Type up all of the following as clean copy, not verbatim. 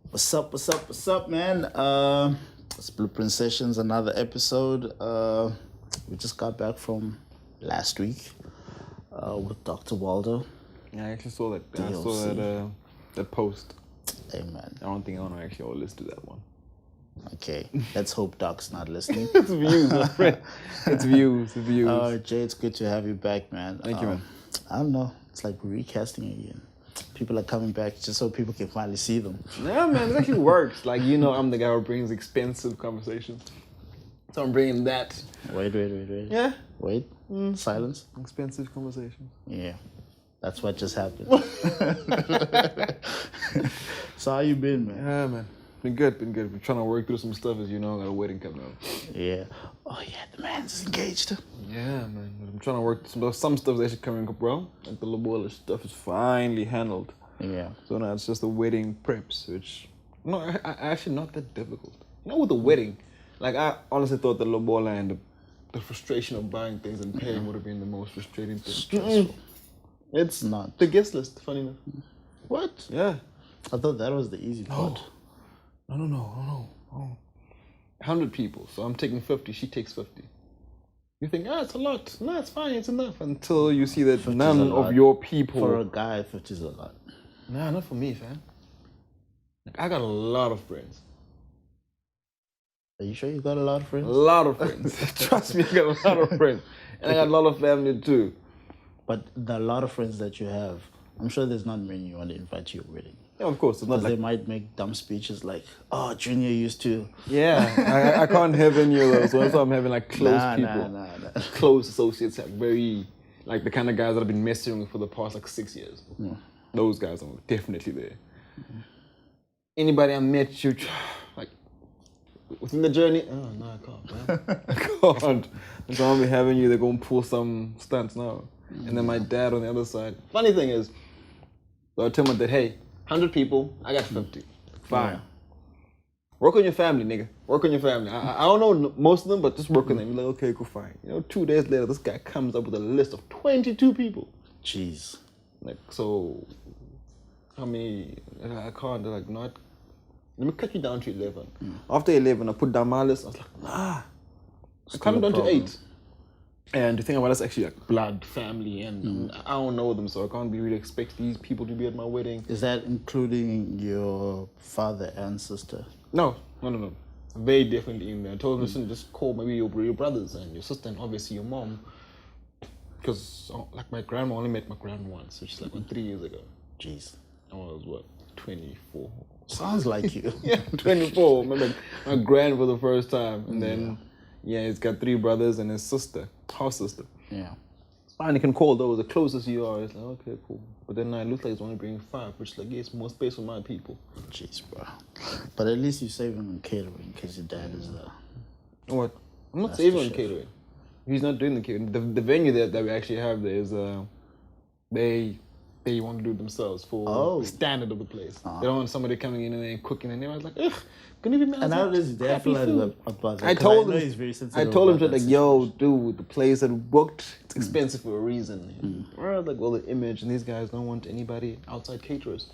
What's up, man? It's Blueprint Sessions, another episode. We just got back from last week with Dr. Waldo. Yeah, I actually saw that. I saw DLC. that post. Hey, man. I don't think I want to actually listen to that one. Okay, let's hope Doc's not listening. It's views, my friend. It's views. Jay, it's good to have you back, man. Thank you, man. I don't know. It's like recasting again. People are coming back just so people can finally see them. Yeah, man, it actually works. Like, you know, I'm the guy who brings expensive conversations. So I'm bringing that. Wait. Yeah? Wait. Silence. Expensive conversations. Yeah. That's what just happened. So how you been, man? Yeah, man. Been good. Been trying to work through some stuff, as you know. Got a wedding coming up. Yeah. Oh, yeah, the man's engaged. Yeah, man. I'm trying to work some stuff that's actually coming up well. Like the lobola stuff is finally handled. Yeah. So now it's just the wedding preps, which actually not that difficult. You know, with the wedding, like I honestly thought the lobola and the frustration of buying things and paying would have been the most frustrating thing. Stressful. It's not. The guest list, funny enough. What? Yeah. I thought that was the easy part. No. 100 people, so I'm taking 50, she takes 50. You think, it's a lot. No, it's fine, it's enough. Until you see that none of your people... For a guy, 50 is a lot. Nah, not for me, fam. Like, I got a lot of friends. Are you sure you got a lot of friends? A lot of friends. Trust me, I got a lot of friends. And I got a lot of family too. But the lot of friends that you have, I'm sure there's not many you want to invite to your wedding. Yeah, of course. It's not Because like... they might make dumb speeches like, oh, Junior used to... Yeah, I can't have any of those. So that's why I'm having like close people. Nah. Close associates, like very... Like the kind of guys that I've been messaging with for the past like 6 years. Yeah. Those guys are definitely there. Anybody I met you, like, within the journey, oh, no, I can't, man. I can't. So I'll be having you, they're going to pull some stunts now. And then my dad on the other side. Funny thing is, so I tell my dad, hey, 100 people, I got 50. Fine. Yeah. Work on your family, nigga. Work on your family. I don't know most of them, but just work on them. You're like, okay, cool, fine. You know, 2 days later, this guy comes up with a list of 22 people. Jeez. Like, so, how many, I can't, they're like, not, let me cut you down to 11. After 11, I put down my list, I was like, nah. I cut it down to 8. And the thing about it's actually like blood, family, and I don't know them, so I can't really expect these people to be at my wedding. Is that including your father and sister? No. They definitely in there. I told them, listen, just call maybe your brothers and your sister and obviously your mom. Because, like, my grandma, only met my grandma once, which is like 3 years ago. Jeez. I was, 24? Sounds like you. Yeah, 24. Remember my grand for the first time. And then, he's got 3 brothers and his sister, half sister. Yeah. It's fine, you can call those. The closest you are, it's like, okay, cool. But then it looks like it's only bringing 5, which is like, it's more space for my people. Jeez, bro. But at least you're saving on catering because your dad is there. What? I'm not That's saving the on chef. catering. He's not doing the catering. The venue that we actually have there is, they want to do it themselves for the standard of the place. They don't want somebody coming in and then cooking, and everyone's like, ugh, can you be mad? And how does his dad feel about that? I told him, he's very sensitive. I told him, about like, that yo, situation. dude, the place that we booked, it's expensive for a reason. Or like, well, the image, and these guys don't want anybody outside caterers.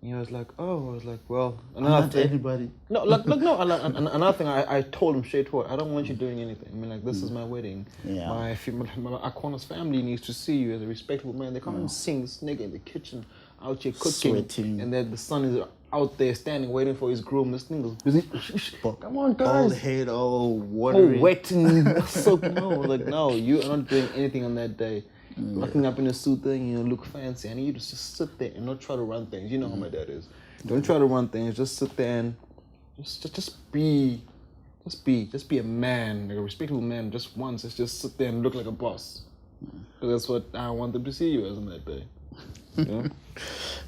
You know, it's like, oh, I was like, well, Not anybody. No, look, no. Another thing, I told him straight forward, I don't want you doing anything. I mean, like, this is my wedding. Yeah. My Aquana's family needs to see you as a respectable man. They can't sing this nigga in the kitchen, out here cooking, Sweating. and then the son is out there standing waiting for his groom. This nigga's busy. Come on, guys. Old head, all watery. Oh, wet and soaking. No, like, no, you are not doing anything on that day. Locking up in a suit thing, you know, look fancy. I need you to just sit there and not try to run things. You know how my dad is. Don't try to run things. Just sit there and just be a man, like a respectable man. Just once, just sit there and look like a boss. Because that's what I want them to see you as on that day. You know?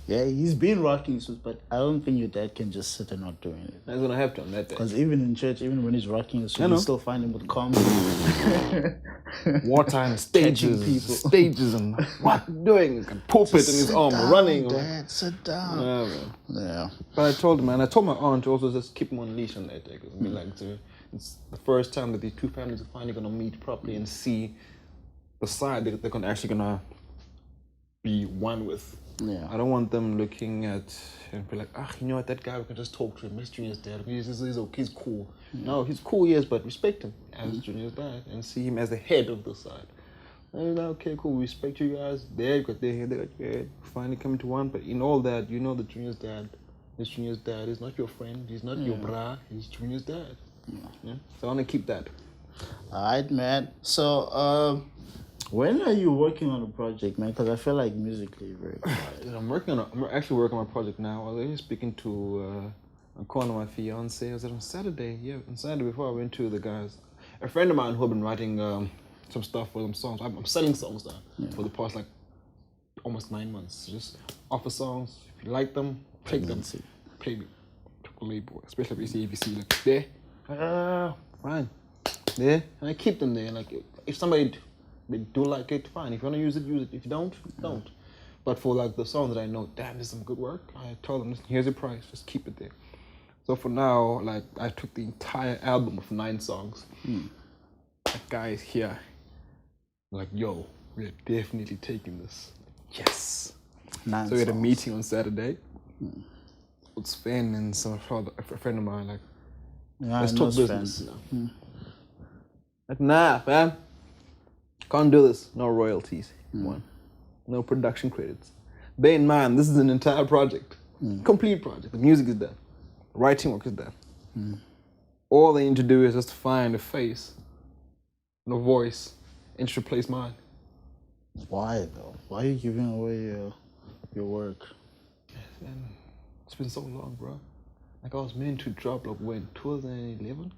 Yeah, he's been rocking suits, but I don't think your dad can just sit and not do anything. That's what I have to on that day. Because even in church, even when he's rocking a suit, you still find him with calm. Wartime stages and what doing? Pulpit in his arm, running. Dad, sit down. Yeah, man. Yeah. But I told him, and I told my aunt to also just keep him on leash on that day. Cause I mean, like, it's the first time that these two families are finally gonna meet properly and see the side that they're actually gonna be one with. Yeah. I don't want them looking at and be like, you know what, that guy, we can just talk to him. He's Junior's dad. He's cool. No, he's cool, yes, but respect him as Junior's dad and see him as the head of the side. And you're like, okay, cool, respect you guys. They got their head, they got your head. Finally coming to one, but in all that, you know that Junior's dad is not your friend. He's not your bra. He's Junior's dad. Yeah. So I want to keep that. All right, man. So, when are you working on a project, man? Because I feel like musically you're very quiet. I'm actually working on a project now. I was speaking to I'm calling my fiance. Was it on Saturday? Yeah, on Saturday before I went to the guys. A friend of mine who had been writing some stuff for them songs. I'm selling songs now for the past like almost 9 months. Just offer songs. If you like them, take them. Play me. Label, especially if you see like there. Fine. There. And I keep them there. Like if somebody they do like it, fine. If you want to use it, use it. If you don't, don't. But for like the songs that I know, damn, this is some good work, I told them, listen, here's your price, just keep it there. So for now, like I took the entire album of 9 songs. That guy is here. Like, yo, we're definitely taking this. Yes. 9 so we had a songs. meeting on Saturday. With Sven and a friend of mine, like, let's talk business. Like, nah, fam. Can't do this. No royalties. One. No production credits. Bear in mind, this is an entire project. Complete project. The music is done. Writing work is done. All they need to do is just find a face and a voice and just replace mine. Why, though? Why are you giving away your work? And it's been so long, bro. Like, I was meant to drop, like, when? 2011?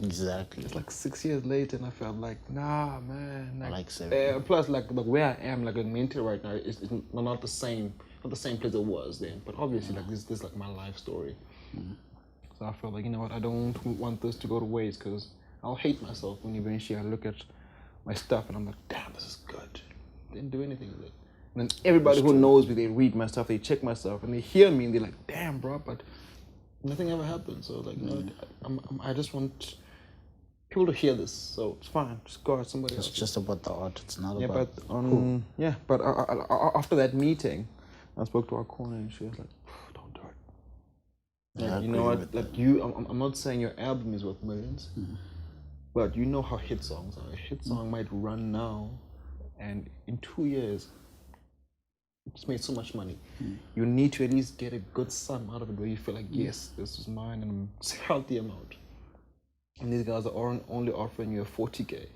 Exactly. It's like 6 years later, and I felt like, nah, man. Like 7. Plus, like where I am, like mentally right now, is not the same place it was then. But obviously, like this is like my life story. So I felt like, you know what, I don't want this to go to waste because I'll hate myself when eventually I look at my stuff and I'm like, damn, this is good. Didn't do anything with it. And then everybody who knows me, they read my stuff, they check my stuff, and they hear me and they're like, damn, bro, but nothing ever happened. So like, you know, I just want people to hear this. So it's fine. Just go out somebody else. It's just about the art. It's not Yeah, about but after that meeting, I spoke to our corner and she was like, don't do it. Yeah, you know what? Like I'm not saying your album is worth millions, but you know how hit songs are. A hit song might run now, and in 2 years, it's made so much money. You need to at least get a good sum out of it where you feel like, yes, this is mine and it's a healthy amount. And these guys are only offering you a 40K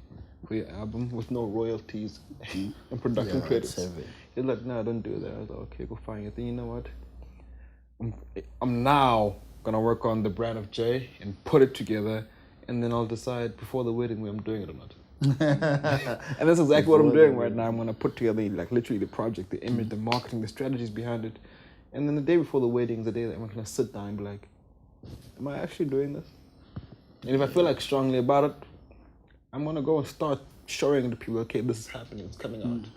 for your album with no royalties and production credits. He's like, no, don't do that. I was like, okay, go find your thing. You know what? I'm now gonna work on the brand of Jae and put it together, and then I'll decide before the wedding whether I'm doing it or not. And that's exactly what I'm doing right now. I'm gonna put together like literally the project, the image, the marketing, the strategies behind it, and then the day before the wedding is the day that I'm gonna sit down and be like, am I actually doing this? And if I feel like strongly about it, I'm gonna go and start showing the people, okay, this is happening, it's coming out,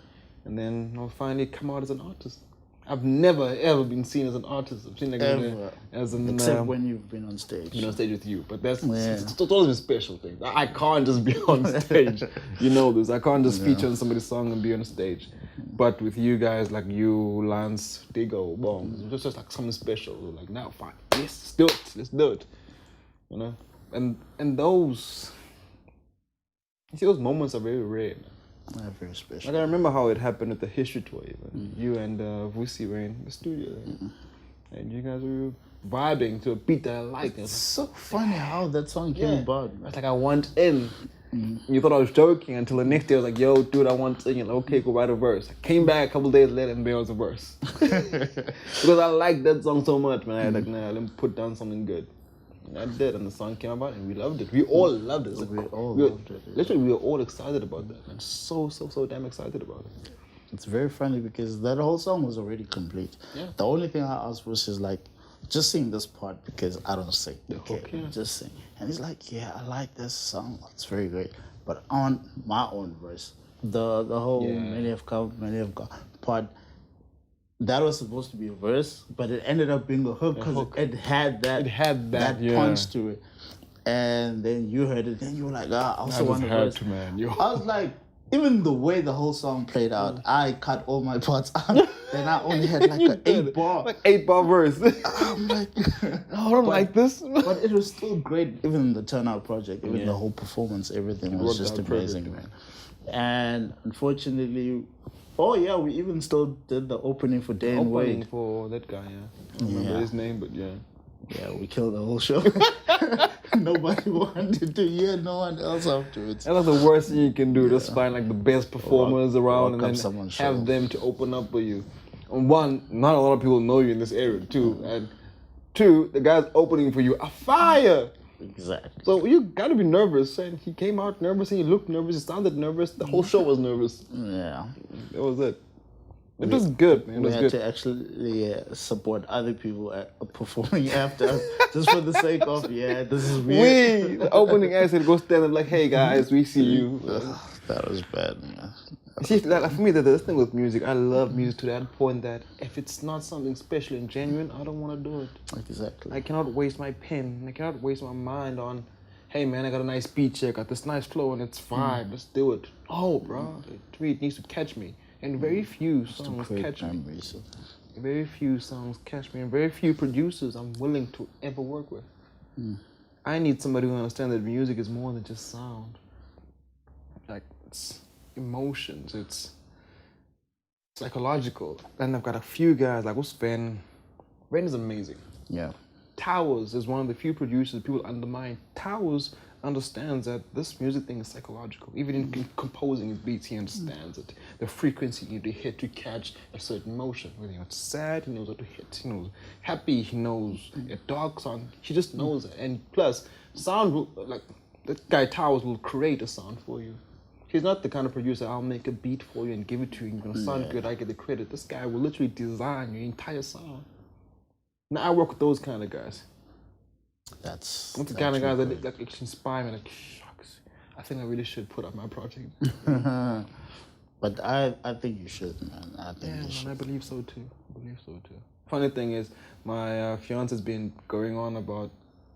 and then I'll finally come out as an artist. I've never ever been seen as an artist. I've seen like as an except when you've been on stage. Been on stage with you, but that's it's always been special things. I can't just be on stage. You know this. I can't just feature on somebody's song and be on stage. But with you guys, like you, Lance, Digo, Boom, it's just like something special. We're like, now fine, yes, let's do it. You know, and those moments are very rare. Very special. Like I remember how it happened at the history tour even. You and Vusi were in the studio and you guys were vibing to a beat that I liked. It's so funny how that song came about. It's like I want in. You thought I was joking until the next day I was like, yo, dude, I want in. You're like, okay, go write a verse. I came back a couple days later and there was a verse. Because I liked that song so much, man. I was like, nah, let me put down something good. And I did, and the song came about, and we loved it. We all loved it. We all loved it. Yeah. Literally, we were all excited about that, and so damn excited about it. It's very funny because that whole song was already complete. Yeah. The only thing I asked was just like, just sing this part because I don't sing. Okay, just sing. And he's like, yeah, I like this song. It's very great. But on my own verse, the whole many have come, many have gone part. That was supposed to be a verse, but it ended up being a hook because it had that punch to it. And then you heard it, then you were like, I also want a verse. I was like, even the way the whole song played out, I cut all my parts out, and I only had like an 8-bar. Like 8-bar verse. I'm like, I don't like this. But it was still great, even the turnout project, even the whole performance, everything was just amazing, man. And unfortunately, we even still did the opening for Dan Wade. For that guy, I don't remember his name, but yeah. Yeah, we killed the whole show. Nobody wanted to hear no one else afterwards. That's the worst thing you can do. Just find like the best performers around and then have show. them to open up for you. And one, not a lot of people know you in this area too. And two, the guys opening for you are fire. Exactly. So you gotta be nervous. And he came out nervous and he looked nervous, he sounded nervous. The whole show was nervous. Yeah. That was it. It was good, man. We had to actually support other people performing after us, just for the sake of, this is weird. The opening act had to go stand up like, hey guys, we see you. That was bad, man. See, like, for me, this thing with music, I love music to that point that if it's not something special and genuine, I don't want to do it. Exactly. I cannot waste my pen. I cannot waste my mind on, hey man, I got a nice beat here, I got this nice flow and it's fine, let's do it. Oh, bro, to me, it needs to catch me. And very few songs catch me. Very few songs catch me, and very few producers I'm willing to ever work with. I need somebody who understands that music is more than just sound. Like, it's emotions, it's psychological. And I've got a few guys, like, what's Sven? Sven is amazing. Yeah. Towers is one of the few producers people undermine. Towers understands that this music thing is psychological. Even in composing his beats, he understands it. The frequency you need to hit to catch a certain emotion. Whether it's sad, he knows how to hit. He knows happy, he knows a dark song. He just knows it. And plus, sound, like, that guy Towers will create a sound for you. He's not the kind of producer, I'll make a beat for you and give it to you, and you're gonna sound good, I get the credit. This guy will literally design your entire sound. Now I work with those kind of guys. That's the kind of guys that actually inspire me. Like, shucks, I think I really should put up my project. But I think you should, man. I think you should. I believe so too. Funny thing is, my fiance's been going on about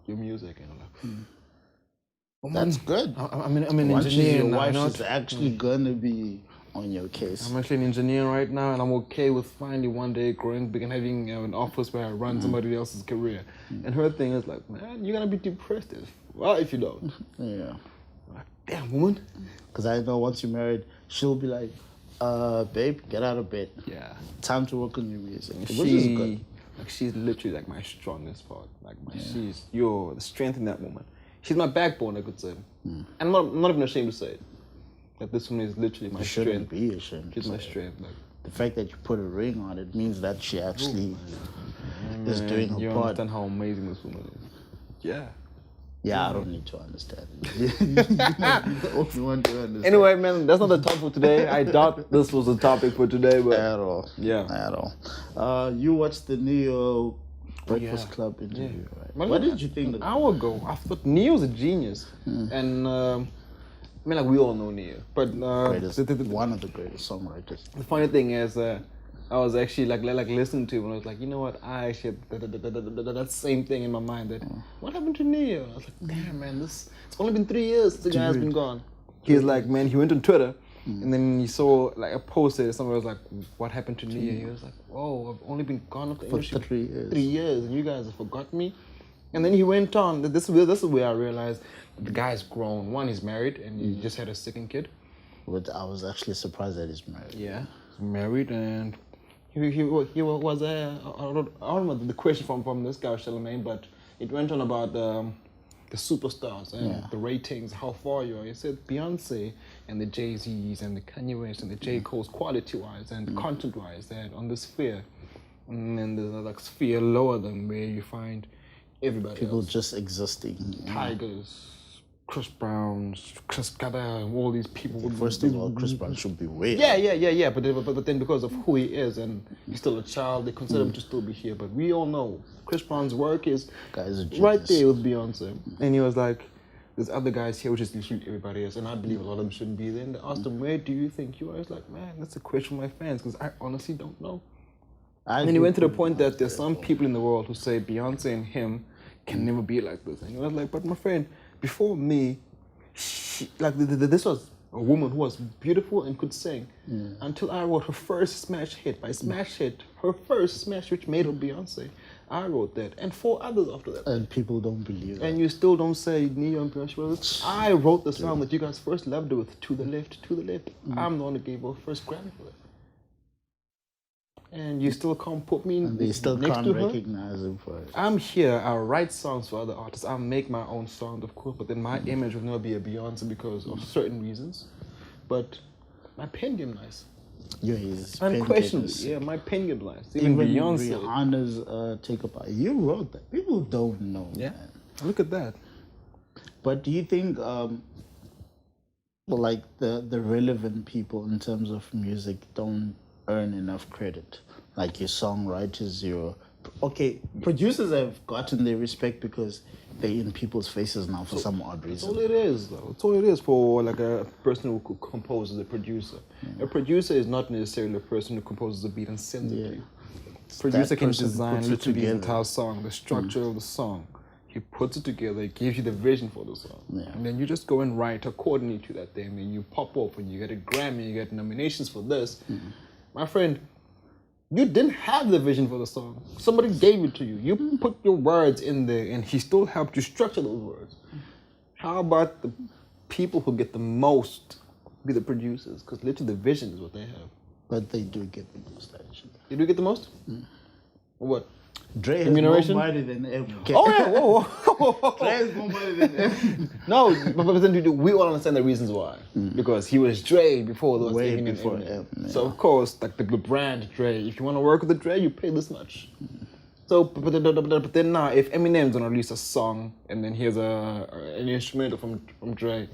your music, and I'm like, that's good. I'm an engineer. Your wife is actually gonna be on your case. I'm actually an engineer right now, and I'm okay with finally one day growing big and having an office where I run somebody else's career. And her thing is like, man, you're gonna be depressed if you don't. Yeah. Like, damn, woman. Because I know once you're married, she'll be like, babe, get out of bed. Yeah. Time to work on your music. Which is good. Like, she's literally like my strongest part. Like, she's the strength in that woman. She's my backbone, I could say. And I'm not even ashamed to say it. That this one is literally my strength. Shouldn't be ashamed. She's my strength. Like, the fact that you put a ring on it means that she actually is doing her part. You understand how amazing this woman is. Yeah. Yeah, I don't need to understand it. You're the only one to understand. Anyway, man, that's not the topic for today. I doubt this was the topic for today, but at all. Yeah. At all. You watched the Neo Breakfast Club interview, right? What did you think? An hour ago, I thought Neo's a genius. And I mean, like, we all know Neo, but one of the greatest songwriters. The funny thing is, I was actually like listening to him, and I was like, you know what? I actually that same thing in my mind. That what happened to Neo? I was like, damn, man, it's only been 3 years since the guy's been gone. He's like, man, he went on Twitter, and then he saw like a post that somebody was like, what happened to Neo? He was like, whoa, I've only been gone for 3 years. 3 years, and you guys have forgotten me. And then he went on. This is where I realized the guy's grown. One, he's married, and he just had a second kid. But I was actually surprised that he's married. Yeah, he's married, and he was I don't remember the question from this guy Charlemagne, but it went on about the superstars and the ratings, how far you are. He said Beyonce and the Jay-Z's and the Kanye West and the J. Cole's quality-wise and content-wise, they're on the sphere, and then there's like sphere lower than where you find everybody people else. Just existing. Tigers, Chris Browns, Chris Gada, all these people. First of all, Chris Brown should be way Yeah. But then because of who he is and he's still a child, they consider him to still be here. But we all know Chris Brown's work is right there with Beyonce. And he was like, there's other guys here, which is literally everybody else. And I believe a lot of them shouldn't be there. And they asked him, where do you think you are? He's like, man, that's a question for my fans because I honestly don't know. And then he went to the point that there's some people in the world who say Beyonce and him can never be like this. And he was like, but my friend, before me, this was a woman who was beautiful and could sing, until I wrote her first smash hit. By smash hit, her first smash which made her Beyonce. I wrote that, and 4 others after that. And people don't believe And that. you still don't say Neo and Beyonce. I wrote the song that you guys first loved her with, To the Left, To the Left. I'm the one who gave her first Grammy for that. And you still can't put me And they still next can't to her. recognize him for it. I'm here, I write songs for other artists. I make my own sound, of course, but then my image will never be a Beyonce because of certain reasons. But my pen game nice. Yeah, he's Unquestionably, yeah, my pen game nice. Even Beyonce. Rihanna's Take Up. You wrote that. People don't know. Yeah, Man. look at that. But do you think, like the relevant people in terms of music don't earn enough credit? Like your songwriters, producers have gotten their respect because they're in people's faces now for some odd That's reason. all it is, though. That's all it is for like a person who composes, a producer. A producer is not necessarily a person who composes a beat and sends it to you. Producer That can person design puts it literally the together. entire song, the structure of the song. He puts it together, he gives you the vision for the song. Yeah. And then you just go and write accordingly to that thing. And then you pop off and you get a Grammy, you get nominations for this. My friend, you didn't have the vision for the song. Somebody gave it to you. You put your words in there and he still helped you structure those words. How about the people who get the most be the producers? Because literally the vision is what they have. But they do get the most, actually. Did we get the most? Or what? Dre has more Remuneration? money than MK. Oh yeah, whoa. Dre has more money than MK. No, but then we all understand the reasons why. Because he was Dre before there was Way Eminem. before M, yeah. So of course, like the brand Dre, if you want to work with the Dre, you pay this much. So, but then now, if Eminem's gonna release a song and then here's an instrumental from Dre,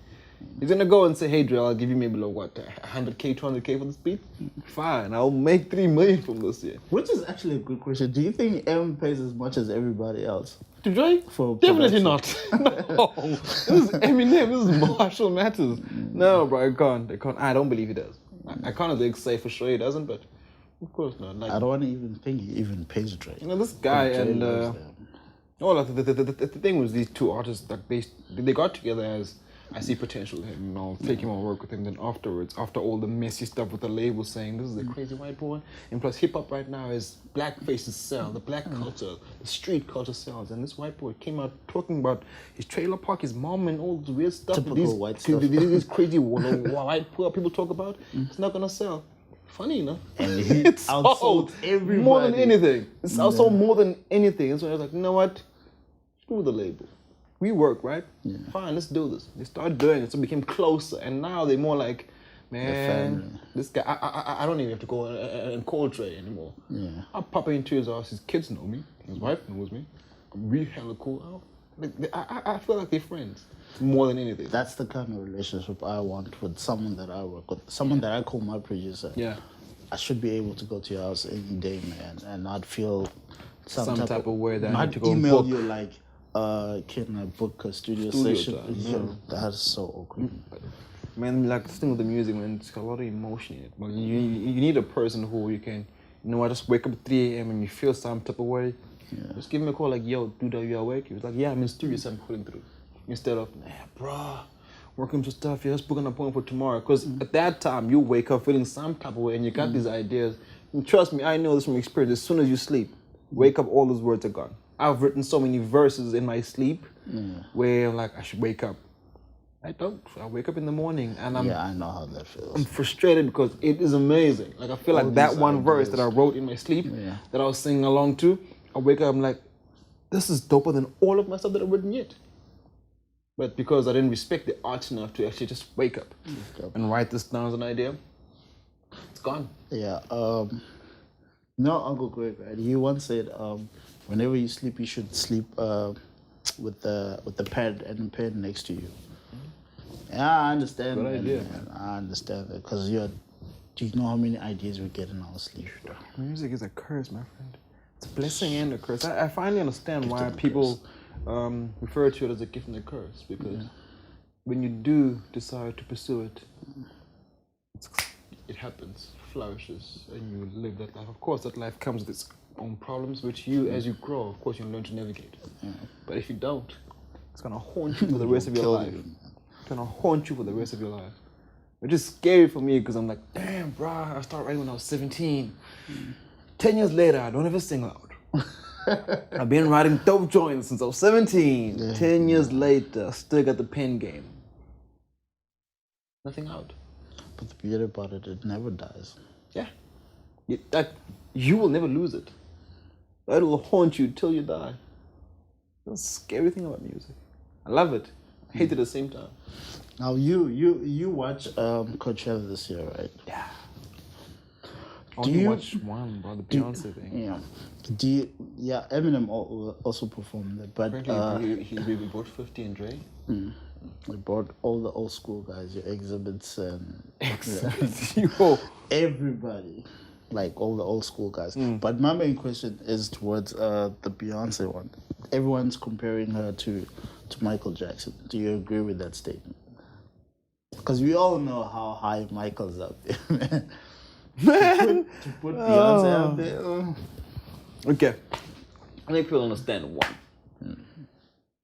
he's gonna go and say, "Hey Dre, I'll give you maybe like what, 100K, 200K for this beat? Fine, I'll make 3 million from this year." Which is actually a good question. Do you think M pays as much as everybody else? To Dre? For Definitely not. No. This is Eminem. This is Marshall Mathers. No, bro, I can't. I don't believe he does. I can't say for sure he doesn't, but of course not. Like, I don't want to even think he even pays Dre. you know, this guy Dre and loves them. the thing was these two artists, like they got together as I see potential in him, I'll take him on work with him. Then afterwards, after all the messy stuff with the label saying this is a crazy white boy, and plus hip hop right now is black faces sell, the black culture, the street culture sells, and this white boy came out talking about his trailer park, his mom, and all this weird stuff. Typical these, white stuff. These crazy white poor people talk about. It's not gonna sell. Funny, you know? And he It's outsold sold everybody. more than anything. It's outsold more than anything. And so I was like, you know what? Screw the label. We work, right? Yeah. Fine, let's do this. They started doing it, so it became closer. And now they're more like, man, family. this guy, I don't even have to go and call Dre anymore. Yeah. I'll pop into his house. His kids know me. His wife knows me. We hella cool. I feel like they're friends more than anything. That's the kind of relationship I want with someone that I work with, someone that I call my producer. Yeah. I should be able to go to your house any day, man, and not feel Some type of way that I not need to go email book. you like, can I book a studio Studio session? time, Yeah, sure. that's so awkward. Man, like this thing with the music, man, it's got a lot of emotion in it. But you need a person who you can, you know, I just wake up at 3 a.m. and you feel some type of way. Yeah. Just give me a call like, yo, dude, are you awake? He was like, yeah, I'm in studio, so I'm pulling through. Instead of, nah, bro, working some stuff, yeah, let's book an appointment for tomorrow. Because at that time, you wake up feeling some type of way and you got these ideas. And trust me, I know this from experience. As soon as you sleep, wake up, all those words are gone. I've written so many verses in my sleep where I'm like, I should wake up. I don't. I wake up in the morning and I'm Yeah, I know how that feels. I'm frustrated because it is amazing. Like I feel All like that these one verse ideas. that I wrote in my sleep Yeah. that I was singing along to, I wake up, I'm like, this is doper than all of my stuff that I've written yet. But because I didn't respect the art enough to actually just wake up and write this down as an idea, it's gone. Yeah. No, Uncle Greg, right? He once said, whenever you sleep, you should sleep with the pad and the pen next to you. Yeah, I understand. Good man, idea. man. I understand that because do you know how many ideas we get in our sleep? Music is a curse, my friend. It's a blessing and a curse. I finally understand why people refer to it as a gift and a curse, because when you do decide to pursue it, it happens, flourishes, and you live that life. Of course, that life comes with its own problems, which you, as you grow, of course, you learn to navigate. But if you don't, it's gonna haunt you for the rest of your Kill life. you. It's gonna haunt you for the rest of your life. which is scary for me because I'm like, damn, bro, I started writing when I was 17. 10 years later, I don't ever sing loud. I've been writing dope joints since I was 17. Yeah. 10 years later, I still got the pen game. Nothing out. But the beauty about it, it never dies. Yeah. You will never lose it. That will haunt you till you die. That's the scary thing about music. I love it. I hate it at the same time. Now you watch Coachella this year, right? Yeah. Do you watch one, bro, the Beyonce thing? Yeah. Eminem also performed it, but he brought 50 and Dre. We brought all the old school guys, your exhibits and everybody, like all the old school guys. But my main question is towards the Beyonce one. Everyone's comparing her to Michael Jackson. Do you agree with that statement? Because we all know how high Michael's up there, man. To put Beyonce out there. Okay. I think people understand one.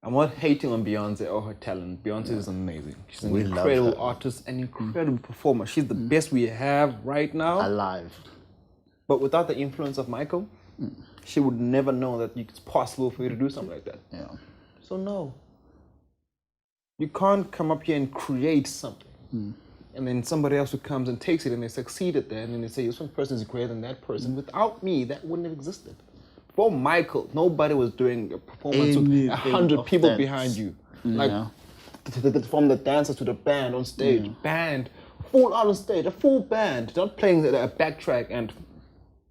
I'm not hating on Beyonce or her talent. Beyonce is amazing. She's an incredible artist, an incredible performer. She's the best we have right now. Alive. But without the influence of Michael, she would never know that it's possible for you to do something like that. Yeah. So no. You can't come up here and create something. And then somebody else who comes and takes it and they succeed at that and then they say, this one person is greater than that person. Without me, that wouldn't have existed. For Michael, nobody was doing a performance with 100 people behind you. Like, from the dancers to the band on stage. Band, full out on stage, a full band. Not playing a backtrack and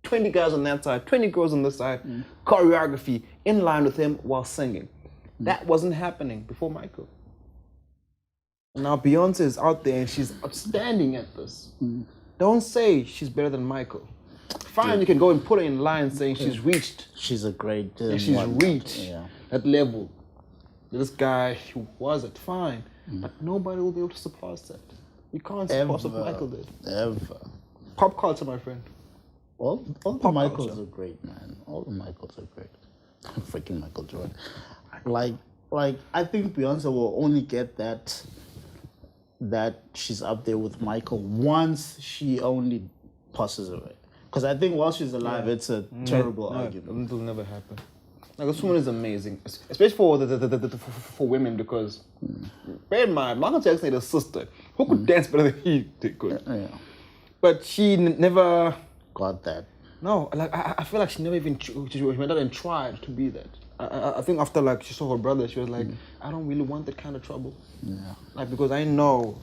20 guys on that side, 20 girls on this side. Choreography in line with him while singing. That wasn't happening before Michael. Now Beyonce is out there and she's outstanding at this. Don't say she's better than Michael. Fine, you can go and put her in line saying she's reached. She's a great she's reached that level. This guy, he was it, fine. But nobody will be able to surpass that. You can't surpass what Michael did. Ever. Pop culture, my friend. All the Michaels are great, man. All the Michaels are great. Freaking Michael Jordan. Like I think Beyonce will only get that she's up there with Michael once she only passes away. Because I think while she's alive, it's a terrible argument. It will never happen. Like, this woman is amazing, especially for for women, because bear in mind, Michael Jackson had a sister who could dance better than he could. But she never got that. No, like I feel like she never even she went out and tried to be that. I think after like she saw her brother, she was like, I don't really want that kind of trouble. Yeah. Like, because I know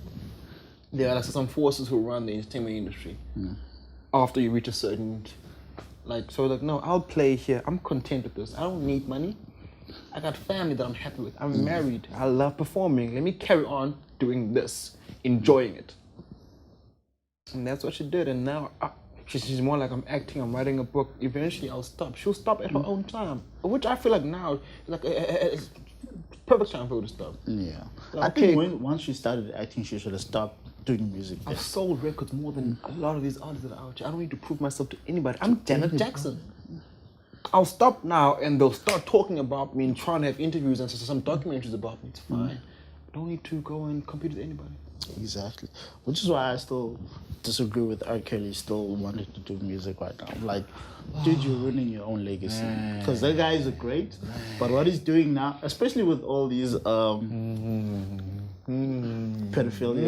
there are like some forces who run the entertainment industry. After you reach a certain, like, so like, no, I'll play here. I'm content with this. I don't need money. I got family that I'm happy with. I'm married. I love performing. Let me carry on doing this, enjoying it. And that's what she did. And now she's more like, I'm acting, I'm writing a book. Eventually I'll stop. She'll stop at her own time, which I feel like now is like it's perfect time for her to stop. Yeah. Like, I think once she started acting, she should have stopped doing music. I've sold records more than a lot of these artists that are out here. I don't need to prove myself to anybody. I'm Janet Jackson. I'll stop now and they'll start talking about me and trying to have interviews and some documentaries about me. It's fine. I don't need to go and compete with anybody. Exactly. Which is why I still disagree with R. Kelly still wanting to do music right now. Like, dude, you're ruining your own legacy. Because that guy is great, but what he's doing now, especially with all these pedophilia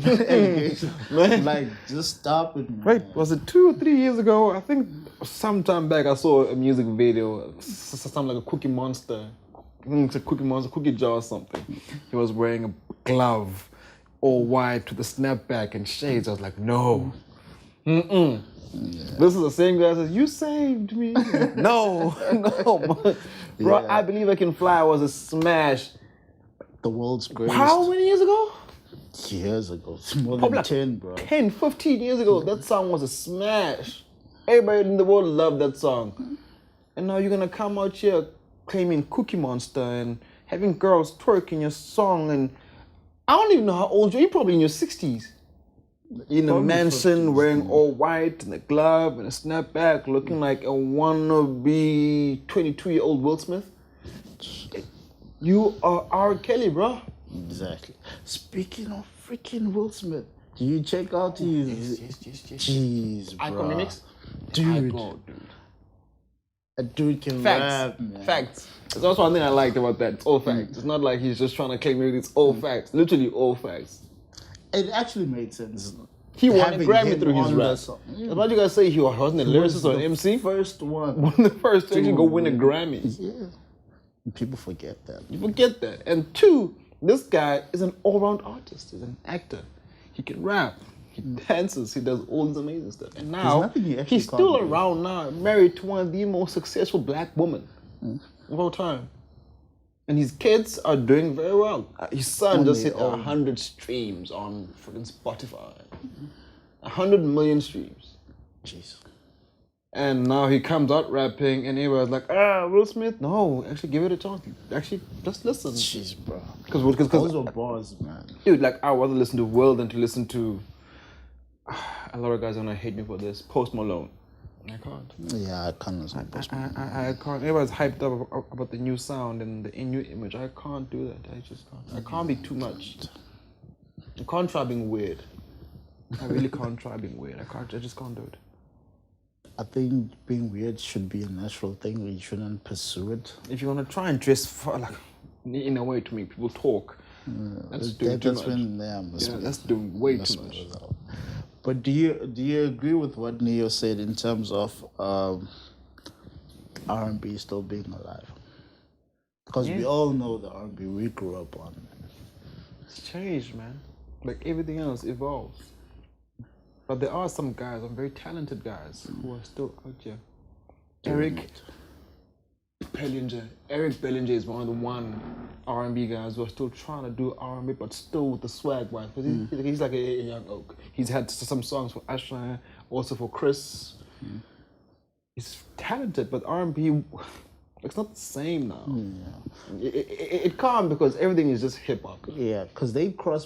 allegations, like, just stop it, man. Right, was it 2 or 3 years ago? I think sometime back I saw a music video, something like a Cookie Monster. I think it's a Cookie Monster, Cookie Jar or something. He was wearing a glove, all white with a snapback and shades. I was like, no. This is the same guy that says, you saved me. No. Bro, I Believe I Can Fly was a smash. The world's greatest. How many years ago? Years ago. More than 10, bro. 10, 15 years ago. That song was a smash. Everybody in the world loved that song. And now you're going to come out here claiming Cookie Monster and having girls twerking your song, and I don't even know how old you are. You're probably in your 60s. In a mansion, 50s, wearing all white and a glove and a snapback, looking like a wannabe 22-year-old Will Smith. You are R. Kelly, bro. Exactly. Speaking of freaking Will Smith, Do you check out his? Yes. Jeez, Icon bro. remix? Dude. Icon, dude. A dude can Facts. rap, man. Facts. That's also one thing I liked about that. It's all facts. It's not like he's just trying to claim it. It's all facts. Literally all facts. It actually made sense. He won a Having Grammy him through his on rap. the song. That's what you guys say. He wasn't a lyricist or an MC. First one. One of the first to actually go win a Grammy. Yeah. People forget that. You forget that. And two, this guy is an all-round artist. He's an actor. He can rap. He dances. He does all this amazing stuff. And now nothing he actually he's still can't do. around now, married to one of the most successful black women of all time. And his kids are doing very well. His son just hit 100 streams on freaking Spotify. 100 million streams. Jeez. And now he comes out rapping, and everyone's like, Will Smith? No, actually give it a chance. Actually, just listen. Jeez, bro. Because Those were bars, man. dude, like, I'd rather listen to Will than to listen to, a lot of guys are gonna hate me for this, Post Malone. I can't. Yeah, I can't listen to Post Malone. I can't. Everyone's hyped up about the new sound and the new image. I can't do that. I just can't. I can't be too much. I can't try being weird. I really can't try being weird. I just can't do it. I think being weird should be a natural thing. You shouldn't pursue it. If you want to try and dress for, like, in a way to make people talk, that's doing too much. That's doing way too much. But do you agree with what Neo said in terms of R&B still being alive? Because we all know the R&B we grew up on. It's changed, man. Like everything else evolves. But there are some guys, some very talented guys, who are still out here. Eric Bellinger is one of the R&B guys who are still trying to do R&B, but still with the swag wise. Because he's like a young oak. He's had some songs for Ashley, also for Chris. He's talented, but R&B, it's not the same now. Yeah. It can't, because everything is just hip hop. Yeah, because they cross.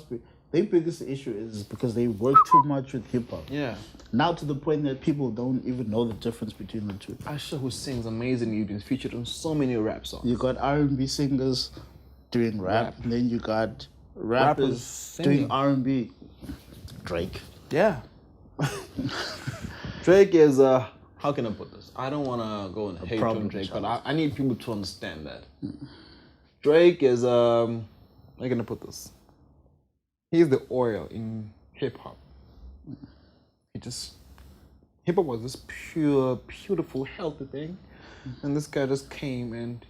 Their biggest issue is because they work too much with hip hop. Yeah. Now to the point that people don't even know the difference between the two. Asha, who sings amazingly, he's been featured on so many rap songs. You got R&B singers doing rap. And then you got rappers doing R&B. Drake. Yeah. Drake is, how can I put this? I don't want to go and hate on Drake, but I need people to understand that. Drake is, how can I put this? He's the oil in hip-hop. Hip-hop was this pure, beautiful, healthy thing. And this guy just came and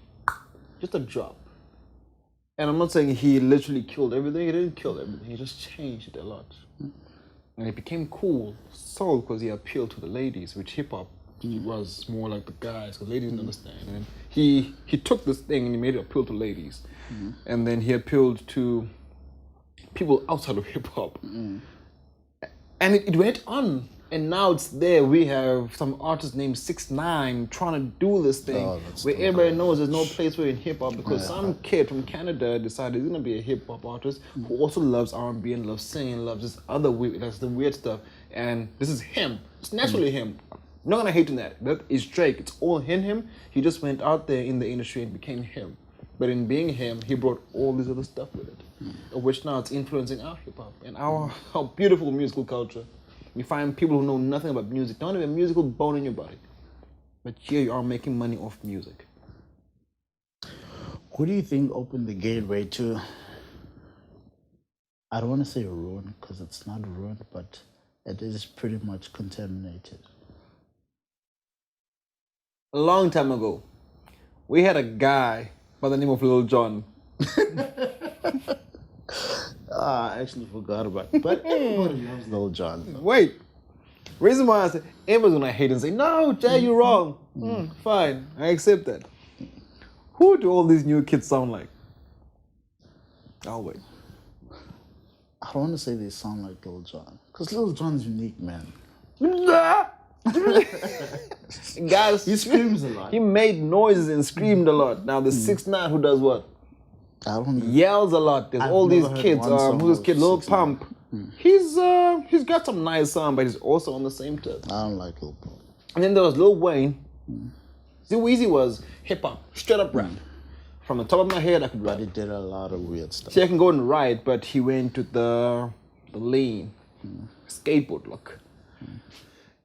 just a drop. And I'm not saying he literally killed everything. He didn't kill everything. He just changed it a lot. And it became cool, because he appealed to the ladies, which hip-hop was more like the guys, because ladies didn't understand. And he took this thing and he made it appeal to ladies. And then he appealed to people outside of hip-hop. And it went on. And now it's there. We have some artist named 6ix9ine trying to do this thing where everybody knows there's no place for it in hip-hop, because some kid from Canada decided he's going to be a hip-hop artist who also loves R&B and loves singing, loves this other weird, that's the weird stuff. And this is him. It's naturally him. I'm not going to hate on that. That is Drake. It's all in him. He just went out there in the industry and became him. But in being him, he brought all this other stuff with it, of which now it's influencing our hip-hop and our beautiful musical culture. You find people who know nothing about music, don't have a musical bone in your body. But here you are making money off music. Who do you think opened the gateway to, I don't want to say ruin, because it's not ruined, but it is pretty much contaminated? A long time ago, we had a guy by the name of Lil Jon. I actually forgot about it. But everybody loves Lil Jon. Wait. Reason why I said everyone's gonna hate and say, no, Jay, you're wrong. Fine, I accept that. Who do all these new kids sound like? I'll wait. I don't want to say they sound like Lil Jon, because Lil Jon's unique, man. Guys, he screams a lot. He made noises and screamed a lot. Now the 6ix9ine who does what? I don't know. Yells a lot. There's all these kids. Who's this kid? Lil Pump. He's got some nice sound, but he's also on the same tip. I don't like Lil Pump. And then there was Lil Wayne. See, Weezy was hip hop, straight up rap. From the top of my head, I could rap. But he did a lot of weird stuff. See, I can go and write, but he went to the lean. skateboard look.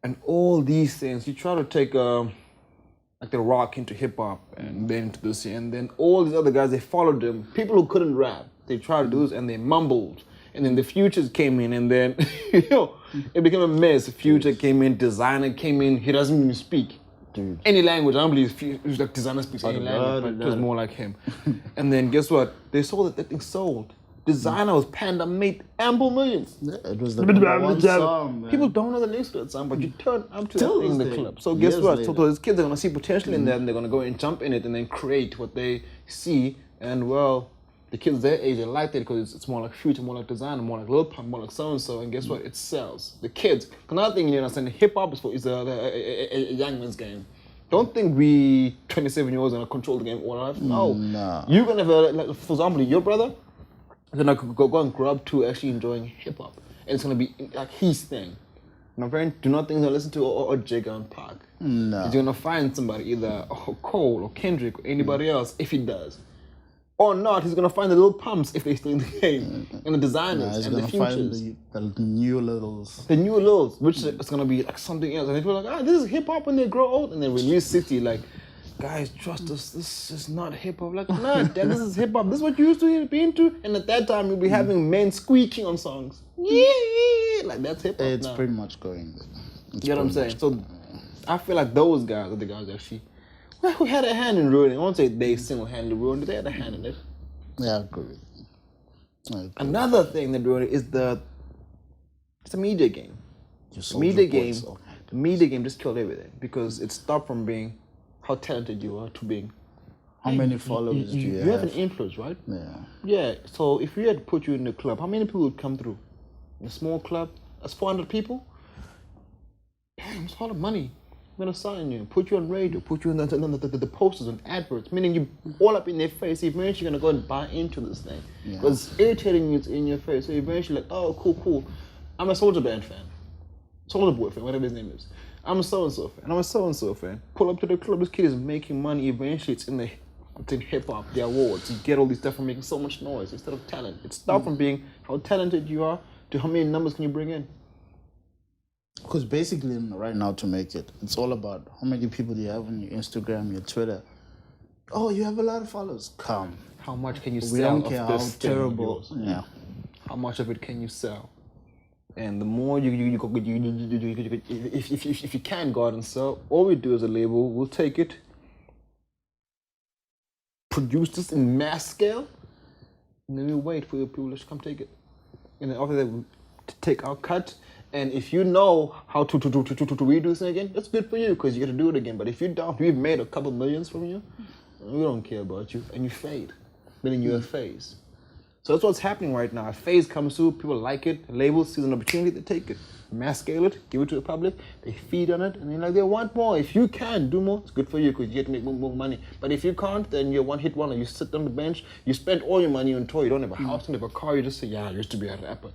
And all these things, you try to take like the rock into hip hop and then into this, and then all these other guys, they followed them. People who couldn't rap, they tried to do this and they mumbled. And then the Futures came in, and then it became a mess. Future came in, Designer came in. He doesn't even speak any language. I don't believe like Designer speaks any language, but it was more like him. And then guess what? They saw that thing sold. Designer was Panda, made ample millions. Yeah, it was the number one song, man. People don't know the lyrics to that song, but you turn up to that thing in the club. So guess what? So those kids are gonna see potential in that, and they're gonna go and jump in it, and then create what they see. And well, the kids their age, they like that because it's more like Future, more like Designer, more like Lil Pump, more like so-and-so, and guess what? It sells. The kids. Another thing you understand, hip-hop is a young man's game. Don't think we 27-year-olds are gonna control the game all our life. No. You're gonna have, like, for example, your brother is gonna go and grow up to actually enjoying hip-hop. And it's gonna be like his thing. My friend, do not think he'll listen to or Jigga and Park. No. He's gonna find somebody, either Cole or Kendrick or anybody else, if he does. Or not, he's gonna find the little pumps if they stay in the game, and the Designers and the Futures. He's gonna find the new littles. The new littles, which is gonna be like something else. And people are like, this is hip hop when they grow old. And then when you City, like, guys, trust us, this is not hip hop. Like, nah, Dad, this is hip hop. This is what you used to be into. And at that time, you'll be having men squeaking on songs. Yeah, like that's hip hop. It's pretty much going. You know what I'm saying? So I feel like those guys are the guys actually. Who had a hand in ruining it? I won't say they single-handedly ruined it, they had a hand in it. Yeah, I agree. Another thing that ruined it is it's a media game. The media game just killed everything because it stopped from being how talented you are to being how many followers do you have? You have an influence, right? Yeah. Yeah, so if we had to put you in the club, how many people would come through? In a small club, that's 400 people? Damn, it's a lot of money. I'm gonna sign you, put you on radio, put you in the posters and adverts, meaning you all up in their face. Eventually, you're gonna go and buy into this thing because it's irritating you. It's in your face. So eventually, like, oh, cool. I'm a Soulja Band fan, Soulja Boy fan, whatever his name is. I'm a so-and-so fan. I'm a so-and-so fan. Pull up to the club. This kid is making money. Eventually, it's in hip hop, the awards. You get all these stuff from making so much noise instead of talent. It stopped from being how talented you are to how many numbers can you bring in. Because basically, right now, to make it, it's all about how many people do you have on your Instagram, your Twitter. Oh, you have a lot of followers. Come. How much can you sell? We don't care of how this terrible. Thing Yeah. How much of it can you sell? And the more if you can go out and sell, all we do as a label, we'll take it, produce this in mass scale, and then we wait for your people to come take it. And then after that, we take our cut. And if you know how to redo this thing again, that's good for you because you get to do it again. But if you don't, we've made a couple millions from you, we don't care about you, and you fade. Meaning you're a phase. So that's what's happening right now. A phase comes through, people like it, labels see an opportunity, they take it. Mass scale it, give it to the public, they feed on it, and they're like, they want more. If you can do more, it's good for you because you get to make more money. But if you can't, then you're one hit wonder. You sit on the bench, you spend all your money on tour, you don't have a house, you don't have a car, you just say, yeah, I used to be a rapper.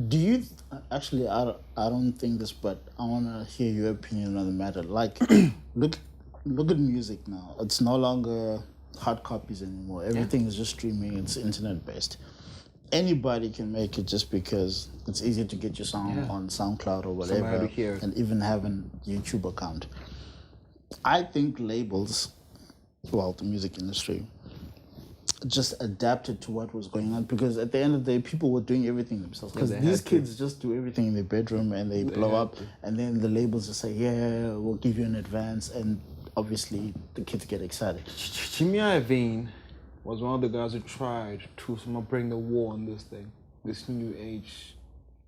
Do you actually? I don't think this, but I want to hear your opinion on the matter. Like, look at music now. It's no longer hard copies anymore. Everything is just streaming. It's internet based. Anybody can make it just because it's easier to get your song on SoundCloud or whatever, and even have a YouTube account. I think labels, well, the music industry, just adapted to what was going on because at the end of the day, people were doing everything themselves. Because these kids just do everything in their bedroom and they blow up, and then the labels just say, yeah, we'll give you an advance, and obviously the kids get excited. Jimmy Iovine was one of the guys who tried to somehow bring the war on this thing, this new age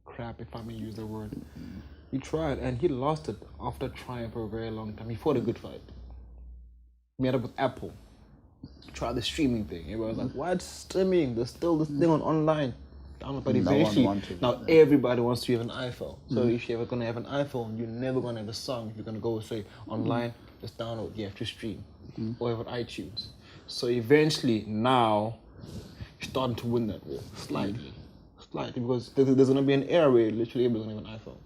crap, if I may use the word. He tried, and he lost it after trying for a very long time. He fought a good fight. He met up with Apple. Try the streaming thing. Everyone was like, what? Streaming? There's still this thing online. But eventually, now everybody wants to have an iPhone. So if you're ever going to have an iPhone, you're never going to have a song. If you're going to go say online, just download, you have to stream. Or have an iTunes. So eventually, now, you're starting to win that war. Slightly. Because there's going to be an era where literally everybody's going to have an iPhone.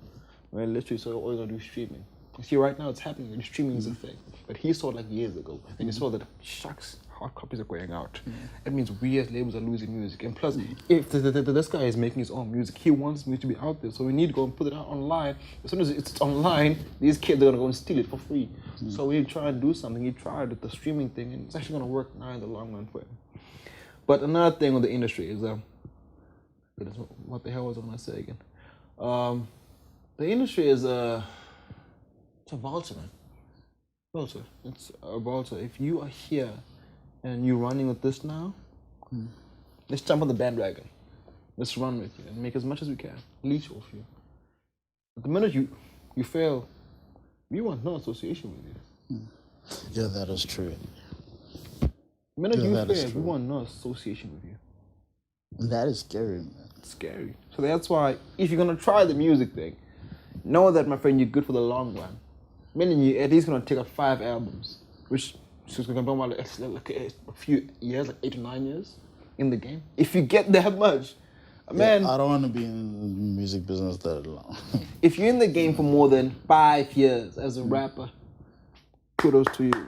Where literally, so all you're going to do is streaming. You see, right now it's happening. Streaming is a thing. But he saw it like years ago. And he saw that, shucks, hard copies are going out. It means we as labels are losing music. And plus, if this guy is making his own music, he wants music to be out there. So we need to go and put it out online. As soon as it's online, these kids are going to go and steal it for free. So we need to try and do something. He tried with the streaming thing, and it's actually going to work now in the long run for him. But another thing with the industry is, what the hell was I going to say again? The industry is it's a vulture, man. Vulture. It's a vulture. If you are here and you're running with this now, let's jump on the bandwagon. Let's run with you and make as much as we can. Leech off you. But the minute you fail, we want no association with you. Yeah, that is true. The minute you fail, we want no association with you. That is scary, man. It's scary. So that's why, if you're gonna try the music thing, know that, my friend, you're good for the long run. Meaning you're at least gonna take up 5 albums, which is gonna be about like a few years, like 8 to 9 years in the game. If you get that much, man. I don't want to be in the music business that long. If you're in the game for more than 5 years as a rapper, kudos to you.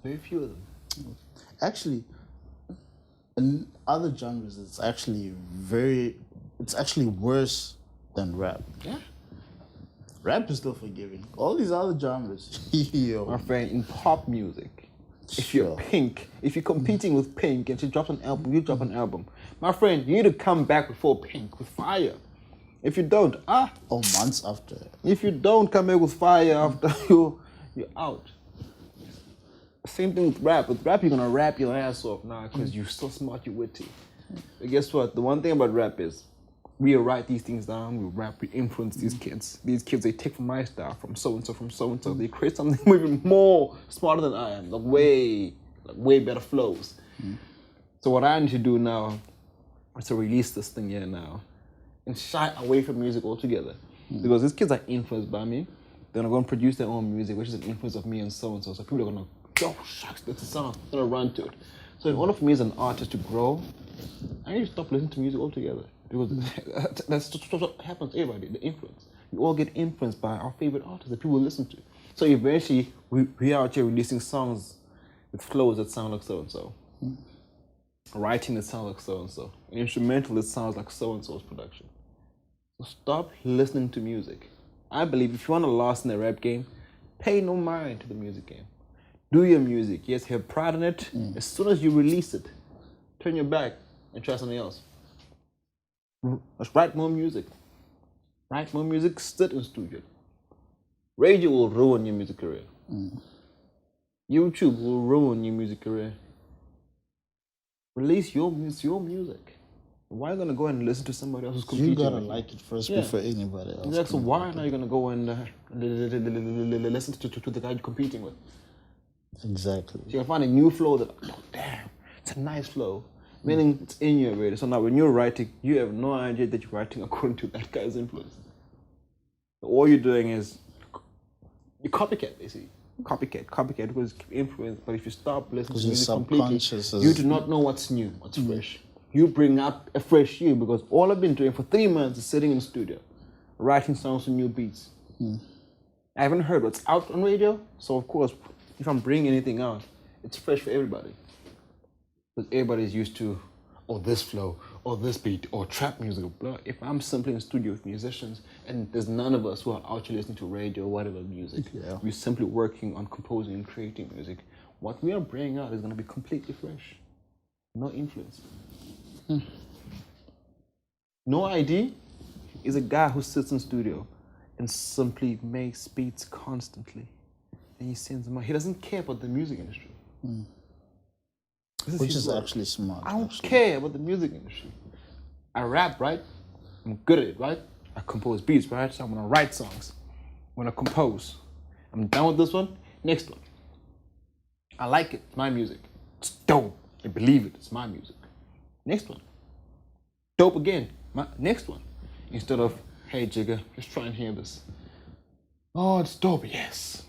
Very few of them. Actually, in other genres, it's actually worse than rap. Yeah. Rap is still forgiving. All these other genres, yo. My friend, in pop music, if you're Pink, if you're competing with Pink and she drops an album, you drop an album. My friend, you need to come back before Pink with fire. If you don't, or months after. If you don't come back with fire after you're out. Same thing with rap. With rap, you're gonna rap your ass off now because you're so smart, you're witty. But guess what? The one thing about rap is we write these things down, we rap, we influence these kids. These kids, they take from my style, from so-and-so, from so-and-so. They create something even more smarter than I am, like way better flows. So what I need to do now is to release this thing here now and shy away from music altogether. Because these kids are influenced by me. They're gonna go and produce their own music, which is an influence of me and so-and-so. So people are gonna, oh shucks, that's a song. I'm gonna run to it. So in order for me as an artist to grow, I need to stop listening to music altogether. Because that's what happens to everybody, the influence. We all get influenced by our favorite artists that people listen to. So eventually, we are out here releasing songs with flows that sound like so-and-so. Writing that sounds like so-and-so. An instrumental that sounds like so-and-so's production. So stop listening to music. I believe if you want to last in the rap game, pay no mind to the music game. Do your music. Yes, have pride in it. As soon as you release it, turn your back and try something else. Let's write more music. Write more music, sit in studio. Radio will ruin your music career. YouTube will ruin your music career. Release your music. Why are you gonna go and listen to somebody else who's competing? You gotta like it first before anybody else. Exactly. So why are you gonna go and listen to the guy you're competing with? Exactly. So you can find a new flow that, oh damn, it's a nice flow. Meaning it's in you already. So now when you're writing, you have no idea that you're writing according to that guy's influence. So all you're doing is you copycat, basically. Copycat was influence. But if you stop listening to music completely, you do not know what's new, what's fresh. You bring up a fresh you because all I've been doing for 3 months is sitting in the studio, writing songs with new beats. I haven't heard what's out on radio, so of course, if I'm bringing anything out, it's fresh for everybody. Because everybody's used to, or this flow, or this beat, or trap music, blah. If I'm simply in the studio with musicians, and there's none of us who are out here listening to radio or whatever music, we're simply working on composing and creating music, what we are bringing out is going to be completely fresh. No influence. No ID is a guy who sits in studio and simply makes beats constantly. And he sends them out. He doesn't care about the music industry. Which is actually smart. I don't care about the music industry. I rap, right? I'm good at it, right? I compose beats, right? So I'm gonna write songs. I'm gonna compose. I'm done with this one, next one. I like it, it's my music. It's dope. I believe it, it's my music. Next one. Dope again, next one. Instead of, hey Jigga, let's try and hear this. Oh, it's dope, yes.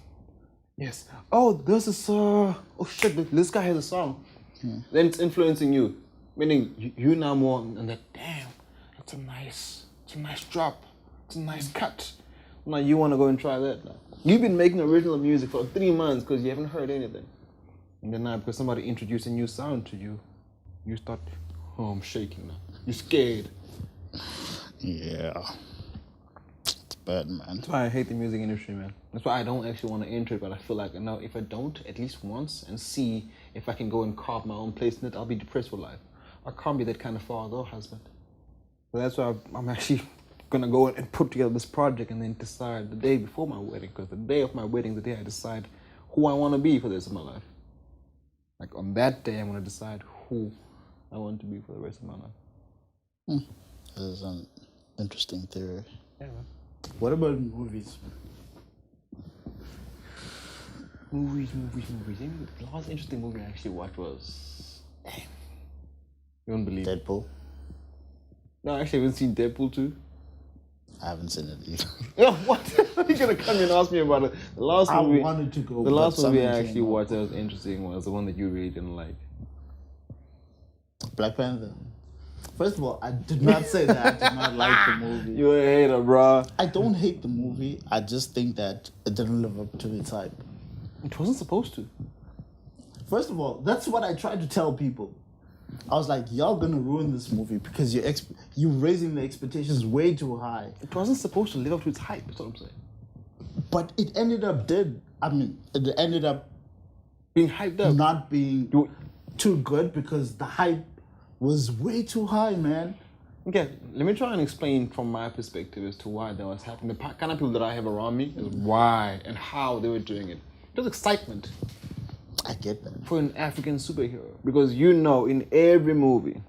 Yes. Oh, this is, oh shit, this guy has a song. Then it's influencing you. Meaning you now more and that, damn, it's a nice drop. It's a nice cut. Now you want to go and try that now. You've been making original music for 3 months because you haven't heard anything. And then now, because somebody introduced a new sound to you, you start, oh, I'm shaking now. You're scared. Yeah. It's bad, man. That's why I hate the music industry, man. That's why I don't actually want to enter it, but I feel like, no, if I don't at least once and see if I can go and carve my own place in it, I'll be depressed for life. I can't be that kind of father or husband. So that's why I'm actually going to go and put together this project and then decide the day before my wedding, because the day of my wedding, the day I decide who I want to be for the rest of my life. Like on that day, I'm going to decide who I want to be for the rest of my life. That is an interesting theory. Yeah, man. What about movies? Movies. The last interesting movie I actually watched was... You won't believe it. Deadpool? No, I actually haven't seen Deadpool 2. I haven't seen it either. Oh, what? You're going to come and ask me about it. The last movie... I wanted to go. The last movie I actually watched that was interesting was the one that you really didn't like. Black Panther. First of all, I did not say that I did not like the movie. You're a hater, bro. I don't hate the movie. I just think that it didn't live up to its hype. It wasn't supposed to. First of all, that's what I tried to tell people. I was like, y'all gonna ruin this movie because you're raising the expectations way too high. It wasn't supposed to live up to its hype, that's what I'm saying. But it ended up it ended up being hyped up. Not being too good because the hype was way too high, man. Okay, let me try and explain from my perspective as to why that was happening. The kind of people that I have around me is why and how they were doing it. It was excitement. I get that. For an African superhero. Because in every movie,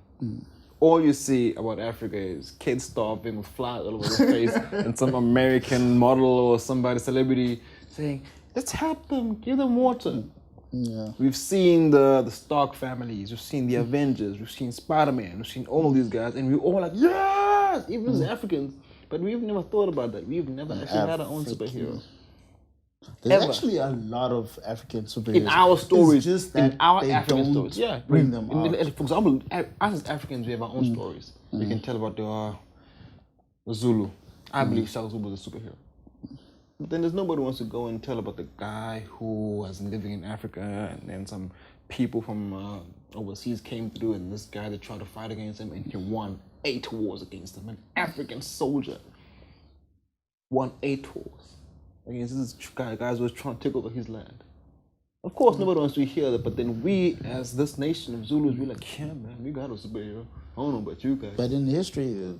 all you see about Africa is kids starving with flies all over their face and some American model or somebody, celebrity, saying, let's help them, give them water. Yeah. We've seen the Stark families, we've seen the Avengers, we've seen Spider-Man, we've seen all these guys, and we're all like, yes! Even as Africans. But we've never thought about that. We've never actually had our own superhero. There's actually a lot of African superheroes. In our stories, it's just that in our they African don't stories. Yeah. bring them out. For example, us as Africans, we have our own stories. We can tell about the Zulu. I believe Shaka Zulu was a superhero. But then there's nobody who wants to go and tell about the guy who was living in Africa and then some people from overseas came through and this guy that tried to fight against him and he won 8 wars against him. An African soldier won 8 wars against this guys who was trying to take over his land. Of course, nobody wants to hear that, but then we, as this nation of Zulus, we're like, yeah, man, we got a superhero. I don't know about you guys. But in history,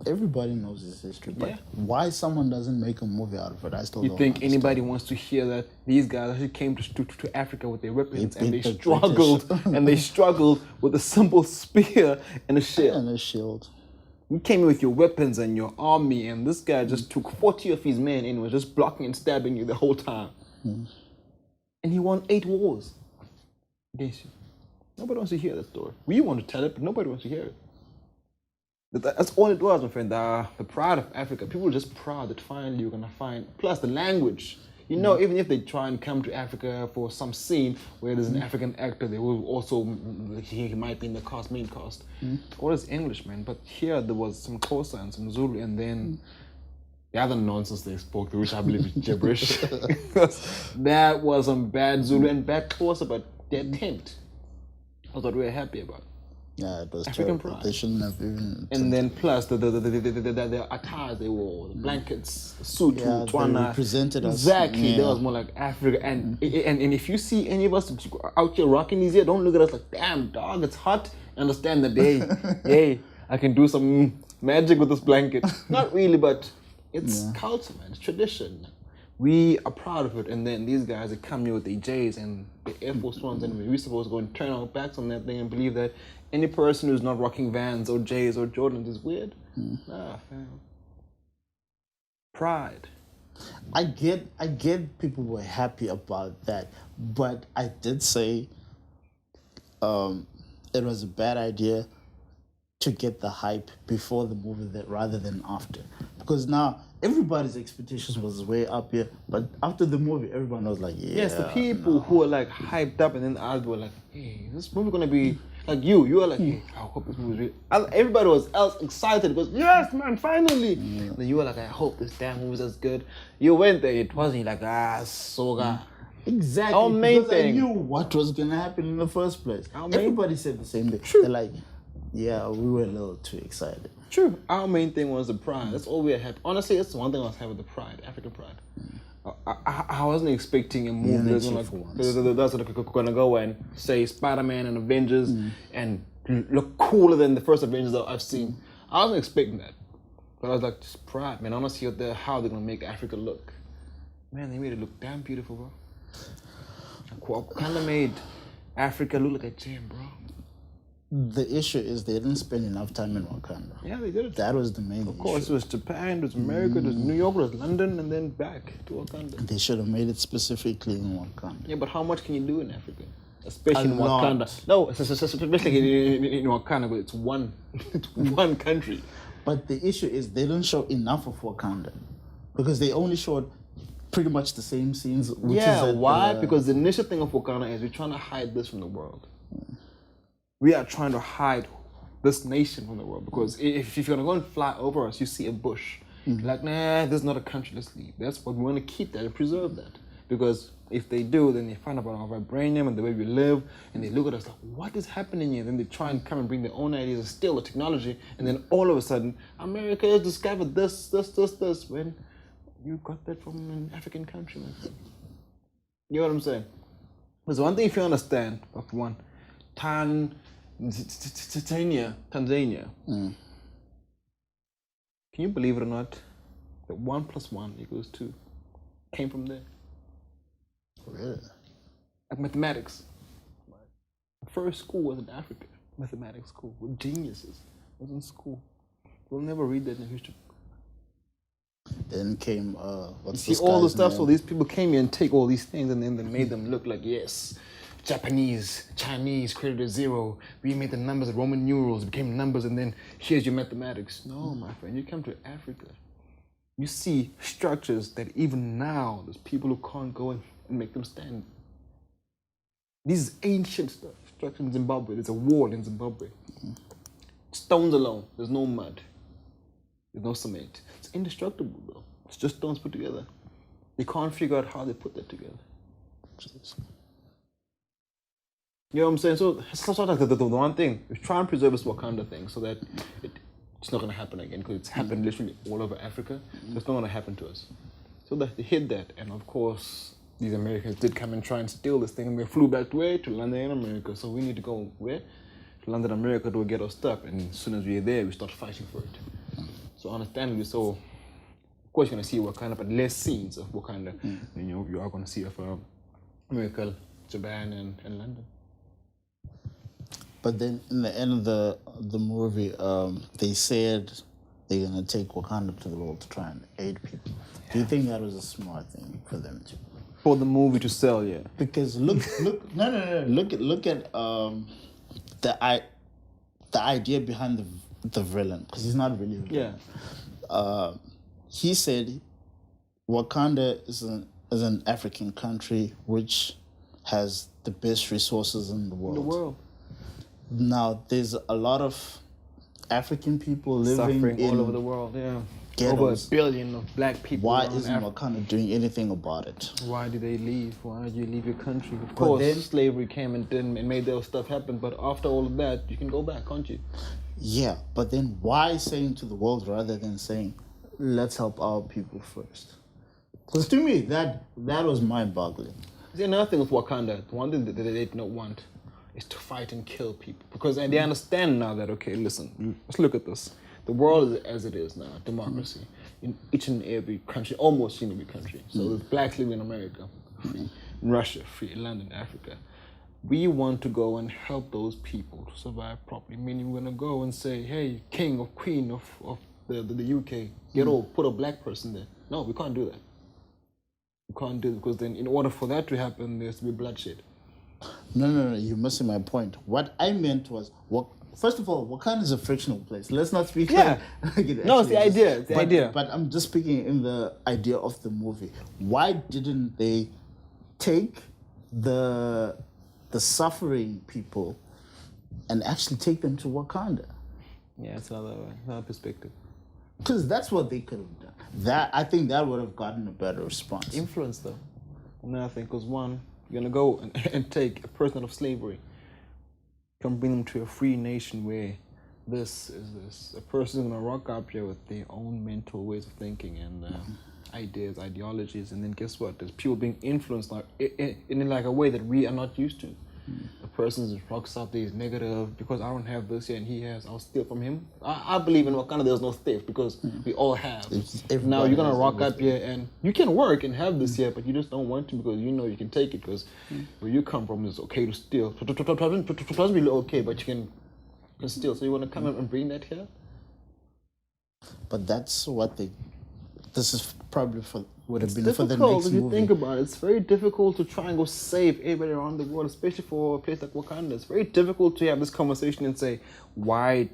everybody knows this history. But why someone doesn't make a movie out of it, I still don't think understand. Anybody wants to hear that these guys actually came to Africa with their weapons and they struggled and they struggled with a simple spear and a shield. And a shield. You came in with your weapons and your army, and this guy just took 40 of his men and was just blocking and stabbing you the whole time. And he won 8 wars against you. Nobody wants to hear that story. We want to tell it, but nobody wants to hear it. That's all it was, my friend. The pride of Africa. People are just proud that finally you're going to find, plus the language. Even if they try and come to Africa for some scene where there's an African actor, they will also, he might be in the main cast. All is English, man. But here there was some Xhosa and some Zulu, and then the other nonsense they spoke, which I believe is gibberish. That was some bad Zulu and bad Xhosa, but their attempt was what we were happy about. Yeah, it was African terrible. pride. They shouldn't have even... And then plus the attires they wore, the blankets, the suit, they represented us. Exactly, that was more like Africa. And if you see any of us out here rocking these here, don't look at us like, damn, dog, it's hot. Understand that, hey, I can do some magic with this blanket. Not really, but it's culture, man. It's tradition. We are proud of it. And then these guys that come here with their J's and the Air Force Ones, and we're supposed to go and turn our backs on that thing and believe that any person who's not rocking Vans or J's or Jordans is weird. Nah, fam. Pride. I get people were happy about that, but I did say it was a bad idea to get the hype before the movie rather than after. Because now everybody's expectations was way up here, but after the movie, everyone was like, yeah. Yes, the people who were like hyped up and then others were like, hey, this movie gonna be like you were like, hey, I hope this movie's real. Everybody was else excited because, yes, man, finally. Then you were like, I hope this damn movie's as good. You went there, it wasn't like, soga. Exactly. Our main because thing. I knew what was gonna happen in the first place. Everybody said the same thing. True. They're like, yeah, we were a little too excited. True. Our main thing was the pride. That's all we had. Honestly, that's one thing I was having, the pride, African pride. I wasn't expecting a movie that's gonna go and say Spider-Man and Avengers and look cooler than the first Avengers that I've seen. I wasn't expecting that. But I was like, just pride, man. I want to see how they're gonna make Africa look. Man, they made it look damn beautiful, bro. Wakanda made Africa look like a gem, bro. The issue is they didn't spend enough time in Wakanda. Yeah, they did it. That was the main issue. Of course, it was Japan, it was America, it was New York, it was London, and then back to Wakanda. They should have made it specifically in Wakanda. Yeah, but how much can you do in Africa? Especially in lot. Wakanda. No, especially in Wakanda, but it's one country. But the issue is they didn't show enough of Wakanda. Because they only showed pretty much the same scenes. Why? Because the initial thing of Wakanda is we're trying to hide this from the world. We are trying to hide this nation from the world. Because if you're going to go and fly over us, you see a bush. You're like, nah, this is not a country, let's leave. That's what we want to keep that and preserve that. Because if they do, then they find out about our vibranium and the way we live, and they look at us like, what is happening here? Then they try and come and bring their own ideas and steal the technology, and then all of a sudden, America has discovered this, when you got that from an African country, my friend. You know what I'm saying? There's one thing if you understand, of one, Tanzania. Can you believe it or not, that 1 + 1 = 2 came from there? Really? Like mathematics. The first school was in Africa, mathematics school, with geniuses. It was in school. We'll never read that in history. Then came, you see all the stuff, so these people came here and take all these things and then they made them look like, yes, Japanese, Chinese created a zero. We made the numbers, Roman numerals became numbers, and then here's your mathematics. No, my friend, you come to Africa. You see structures that even now, there's people who can't go and make them stand. This is ancient stuff. Structure in Zimbabwe. There's a wall in Zimbabwe. Stones alone. There's no mud. There's no cement. It's indestructible, bro. It's just stones put together. They can't figure out how they put that together. You know what I'm saying? So it's sort of like the one thing. We try and preserve this Wakanda thing so that it's not going to happen again, because it's happened literally all over Africa. So it's not going to happen to us. So they hid that, and of course, these Americans did come and try and steal this thing, and they flew back to where? To London in America. So we need to go where? To London, America, to get our stuff, and as soon as we're there, we start fighting for it. So understandably, so of course you're going to see Wakanda, but less scenes of Wakanda. And you are going to see of America, Japan, and London. But then in the end of the movie, they said they're going to take Wakanda to the world to try and aid people. Do you think that was a smart thing for them to do? For the movie to sell, yeah. Because look at the idea behind the villain, because he's not really a villain. Yeah. He said Wakanda is an African country which has the best resources in the world. Now there's a lot of African people living suffering all over the world, yeah. Ghettos. Over 1 billion of black people. Why isn't Wakanda doing anything about it? Why did they leave? Why did you leave your country? Of course, then slavery came and made their stuff happen, but after all of that, you can go back, can't you? Yeah, but then why saying to the world rather than saying, let's help our people first? Because to me, that was mind-boggling. See, another thing with Wakanda, the one thing that they did not want is to fight and kill people. Because they understand now that, okay, listen, let's look at this. The world is as it is now, democracy. In each and every country, almost in every country. So there's blacks living in America, free. In Russia, free. In London, Africa. We want to go and help those people to survive properly. Meaning we're going to go and say, hey, king or queen of the UK, put a black person there. No, we can't do that. We can't do it, because then in order for that to happen, there has to be bloodshed. No, you're missing my point. What I meant was, first of all, Wakanda is a fictional place. Let's not speak. Yeah. No, it's the idea. It's the idea. But I'm just speaking in the idea of the movie. Why didn't they take the suffering people and actually take them to Wakanda? Yeah, it's another perspective. Because that's what they could have done. I think that would have gotten a better response. Influence, though. Nothing, because one, you're gonna go and take a person out of slavery, come bring them to a free nation where this is this. A person is gonna rock up here with their own mental ways of thinking and ideas, ideologies, and then guess what? There's people being influenced now in like a way that we are not used to. A person rocks up there is negative because I don't have this here and he has, I'll steal from him. I believe in Wakanda there's no theft because we all have. Now you're gonna rock up here and you can work and have this here, but you just don't want to because you know you can take it because where you come from is okay to steal. Plus really okay, but you can steal. So you wanna come and bring that here? But that's what this is probably would have been for the difficult next if you movie. think about it. It's very difficult to try and go save everybody around the world, especially for a place like Wakanda. It's very difficult to have this conversation and say why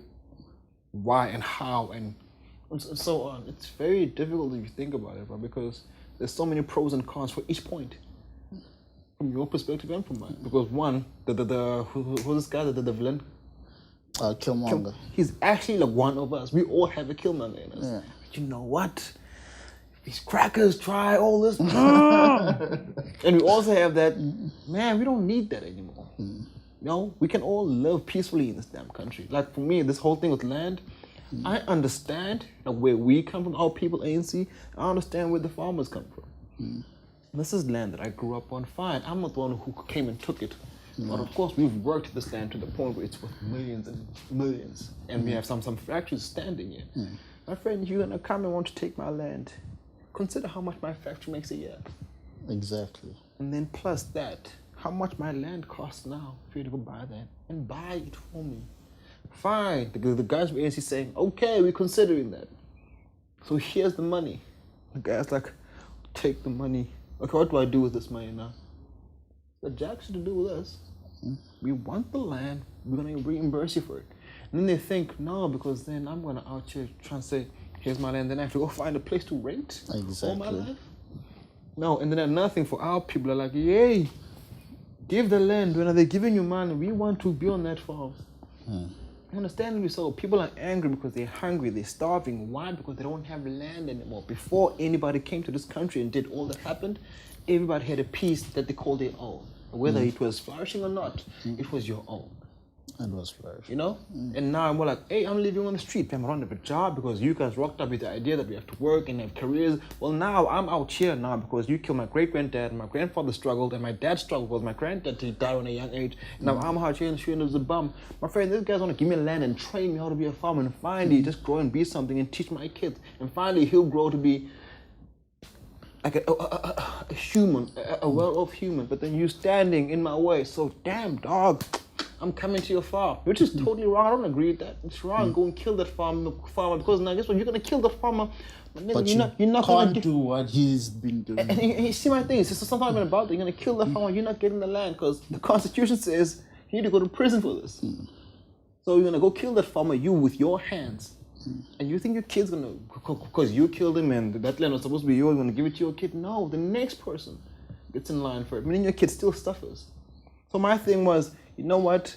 and how and so on. It's very difficult if you think about it, bro, because there's so many pros and cons for each point. From your perspective and from mine. Because one, who's this guy, the villain? Killmonger. He's actually like one of us. We all have a Killmonger in us. Yeah. But you know what? These crackers try all this. And we also have that, man, we don't need that anymore. No, we can all live peacefully in this damn country. Like for me, this whole thing with land, I understand like where we come from, our people, ANC. I understand where the farmers come from. This is land that I grew up on. Fine, I'm not the one who came and took it. But of course, we've worked this land to the point where it's worth millions and millions. And we have some factories standing here. My friend, you're gonna come and want to take my land. Consider how much my factory makes a year. Exactly. And then plus that, how much my land costs now for you to go buy that and buy it for me. Fine, the guys from ANC saying, okay, we're considering that. So here's the money. The guy's like, take the money. Okay, what do I do with this money now? The jacks to do with us. We want the land, we're gonna reimburse you for it. And then they think, no, because then I'm gonna out here try and say, here's my land, then I have to go find a place to rent all my life. No, and then another thing for our people are like, yay, give the land. When they're giving you money, we want to be on that farm. Understandably so, people are angry because they're hungry, they're starving. Why? Because they don't have land anymore. Before anybody came to this country and did all that happened, everybody had a piece that they called their own. Whether it was flourishing or not, it was your own. It was flourishing. You know? And now I'm more like, hey, I'm living on the street. I'm around of a job because you guys rocked up with the idea that we have to work and have careers. Well, now I'm out here now because you killed my great-granddad, and my grandfather struggled, and my dad struggled because my granddad died on a young age. And now I'm out here and shooting as a bum. My friend, these guys want to give me land and train me how to be a farmer and finally just grow and be something and teach my kids. And finally he'll grow to be like a human, a well-off human. But then you standing in my way. So damn, dog. I'm coming to your farm, which is totally wrong. I don't agree with that. It's wrong. Go and kill that farmer because now guess what? You're gonna kill the farmer, but you're not gonna do what he's been doing. And you see my thing. It's just something even about that. You're gonna kill the farmer. You're not getting the land because the Constitution says you need to go to prison for this. So you're gonna go kill that farmer, you with your hands, and you think your kid's gonna because you killed him and that land was supposed to be yours. Gonna give it to your kid? No, the next person gets in line for it. Meaning your kid still suffers. So my thing was, you know what?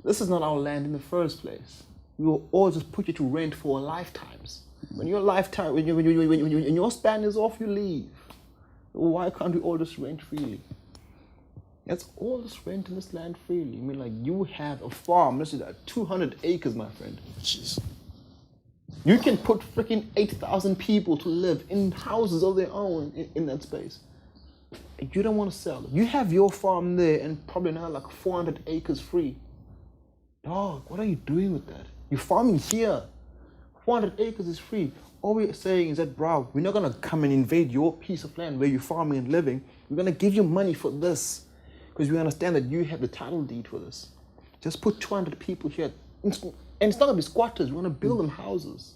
This is not our land in the first place. We will all just put you to rent for lifetimes. When your lifetime, when your span is off, you leave. Why can't we all just rent freely? Let's all just rent in this land freely. I mean, like you have a farm. This is 200 acres, my friend. Jeez. You can put freaking 8,000 people to live in houses of their own in that space. You don't want to sell it. You have your farm there and probably now like 400 acres free. Dog, what are you doing with that? You're farming here. 400 acres is free. All we're saying is that, bro, we're not going to come and invade your piece of land where you're farming and living. We're going to give you money for this because we understand that you have the title deed for this. Just put 200 people here. And it's not going to be squatters. We want to build them houses.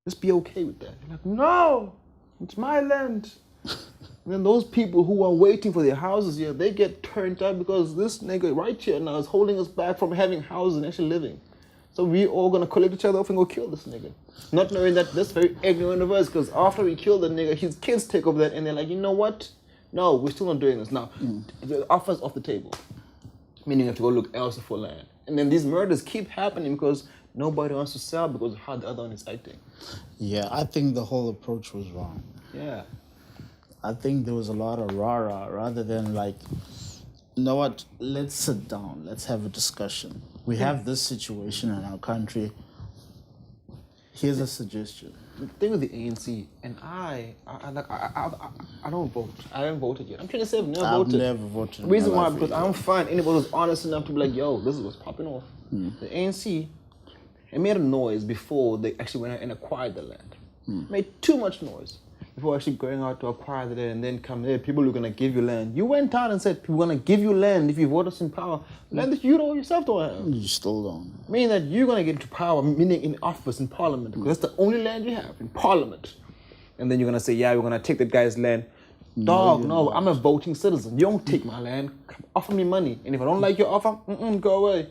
Just be okay with that. You're like, no, it's my land. And then those people who are waiting for their houses here, they get turned out because this nigga right here now is holding us back from having houses and actually living. So we all gonna collect each other off and go kill this nigga. Not knowing that that's very ignorant of us because after we kill the nigga, his kids take over that and they're like, you know what? No, we're still not doing this. Now, the offer's off the table. Meaning you have to go look elsewhere for land. And then these murders keep happening because nobody wants to sell because of how the other one is acting. Yeah, I think the whole approach was wrong. Yeah. I think there was a lot of rah-rah rather than like, you know what, let's sit down, let's have a discussion. We have this situation in our country. Here's a suggestion. The thing with the ANC, and I don't vote. I haven't voted yet. I'm 27, never voted. I've never voted. The reason why, because I don't find anybody who's honest enough to be like, yo, this is what's popping off. The ANC, it made a noise before they actually went out and acquired the land. Made too much noise before actually going out to acquire the land and then come there. People are going to give you land. You went out and said, we're going to give you land if you vote us in power. Land that you don't yourself don't have. You still don't. Meaning that you're going to get into power, meaning in office, in parliament, because that's the only land you have, in parliament. And then you're going to say, yeah, we're going to take that guy's land. Dog, no, I'm a voting citizen. You don't take my land. Offer me money. And if I don't like your offer, go away.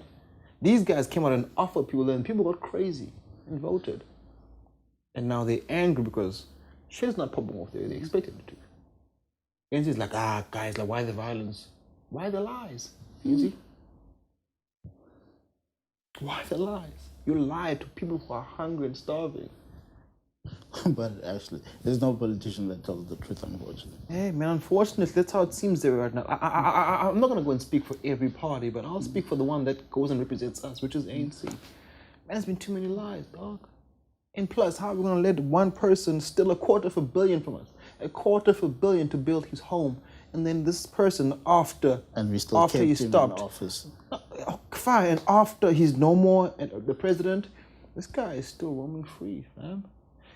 These guys came out and offered people land. People got crazy and voted. And now they're angry because shit's not popping off there. They expected it to. ANC is like, guys, like, why the violence? Why the lies? You see? Why the lies? You lie to people who are hungry and starving. But actually, there's no politician that tells the truth, unfortunately. Hey, man, unfortunately, that's how it seems there right now. I'm not going to go and speak for every party, but I'll speak for the one that goes and represents us, which is ANC. Man, there's been too many lies, dog. And plus, how are we going to let one person steal $250 million from us? $250 million to build his home. And then this person, after we still kept he him stopped, in office. Fine, and after he's no more the president, this guy is still roaming free, fam.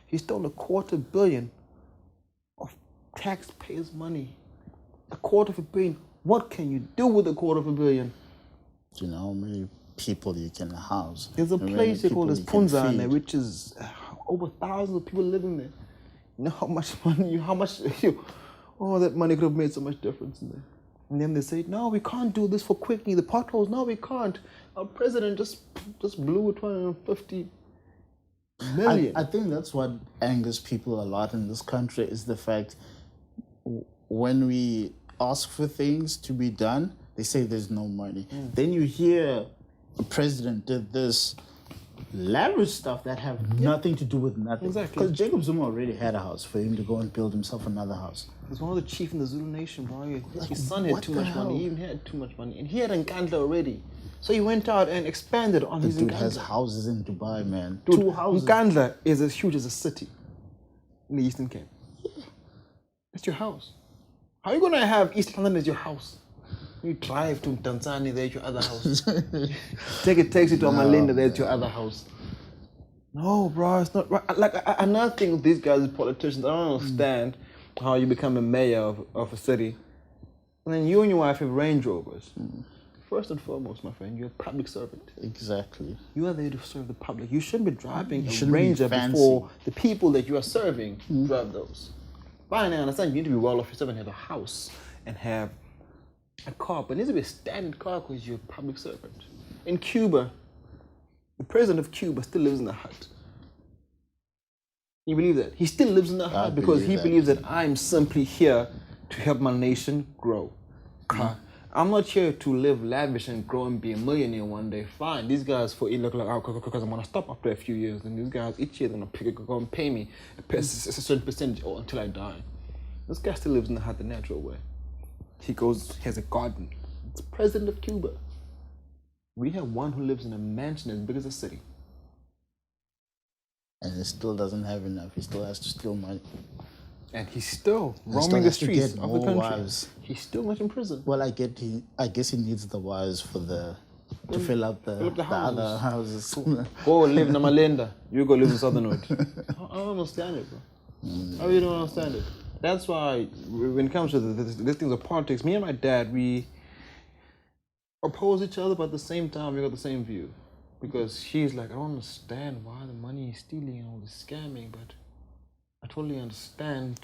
He stole $250 million of taxpayers' money. $250 million. What can you do with $250 million? Do you know how many people you can house? There's a place they call Punza in there, which is over thousands of people living there. You know how much money, that money could have made so much difference in there. And then they say, no, we can't do this for quickly. The potholes, no, we can't. Our president just blew 250 million. I think that's what angers people a lot in this country is the fact when we ask for things to be done, they say there's no money. Then you hear the president did this lavish stuff that have nothing to do with nothing. Exactly. Because Jacob Zuma already had a house for him to go and build himself another house. He's one of the chief in the Zulu nation, bro. His son had too much money. He even had too much money. And he had Nkandla already. So he went out and expanded on his dude Nkandla. has houses in Dubai, man. Dude, 2 houses. Nkandla is as huge as a city in the Eastern Cape. That's your house. How are you going to have East London as your house? You drive to Tanzania, there's your other house. Take a taxi to Amalinda, there's your other house. No, bro, it's not right. Like, another thing with these guys, politicians, I don't understand how you become a mayor of a city. And then you and your wife have Range Rovers. First and foremost, my friend, you're a public servant. Exactly. You are there to serve the public. You shouldn't be driving a Ranger before the people that you are serving drive those. Fine, I understand you need to be well off yourself and have a house and have a car, but it needs to be a standard car because you're a public servant. In Cuba, the president of Cuba still lives in a hut. You believe that? He still lives in a hut because he believes that I'm simply here to help my nation grow. I'm not here to live lavish and grow and be a millionaire one day. Fine, these guys because I'm gonna stop after a few years, and these guys each year they're gonna go and pay me a certain percentage until I die. This guy still lives in the hut the natural way. He has a garden. It's president of Cuba. We have one who lives in a mansion as big as a city. And he still doesn't have enough. He still has to steal money. And he's still roaming the streets of the country. Wives. He's still not in prison. Well, I guess he needs the wives to fill up the other houses. Go live in Amalinda. You go live in Southernwood. I don't understand it, bro. I really don't understand it. That's why when it comes to these things of politics, me and my dad, we oppose each other, but at the same time, we got the same view. Because she's like, I don't understand why the money is stealing and all this scamming, but I totally understand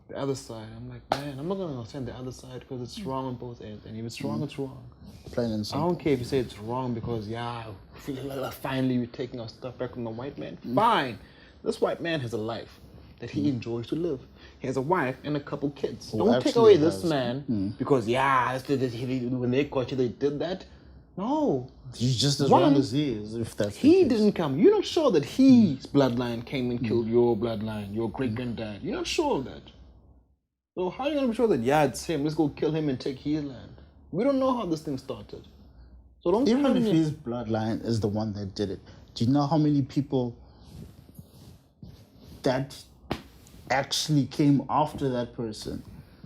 the other side. I'm like, man, I'm not going to understand the other side because it's wrong on both ends. And if it's wrong, it's wrong. Plain and simple. I don't care if you say it's wrong because, finally we're taking our stuff back from the white man. Fine. This white man has a life that he enjoys to live. He has a wife and a couple kids. Don't take away this man because, when they caught you, they did that. No. He's just as wrong as he is, if that's He didn't come. You're not sure that his bloodline came and killed your bloodline, your great-granddad. You're not sure of that. So how are you gonna be sure that it's him? Let's go kill him and take his land. We don't know how this thing started. So don't even if his bloodline is the one that did it. Do you know how many people that actually came after that person?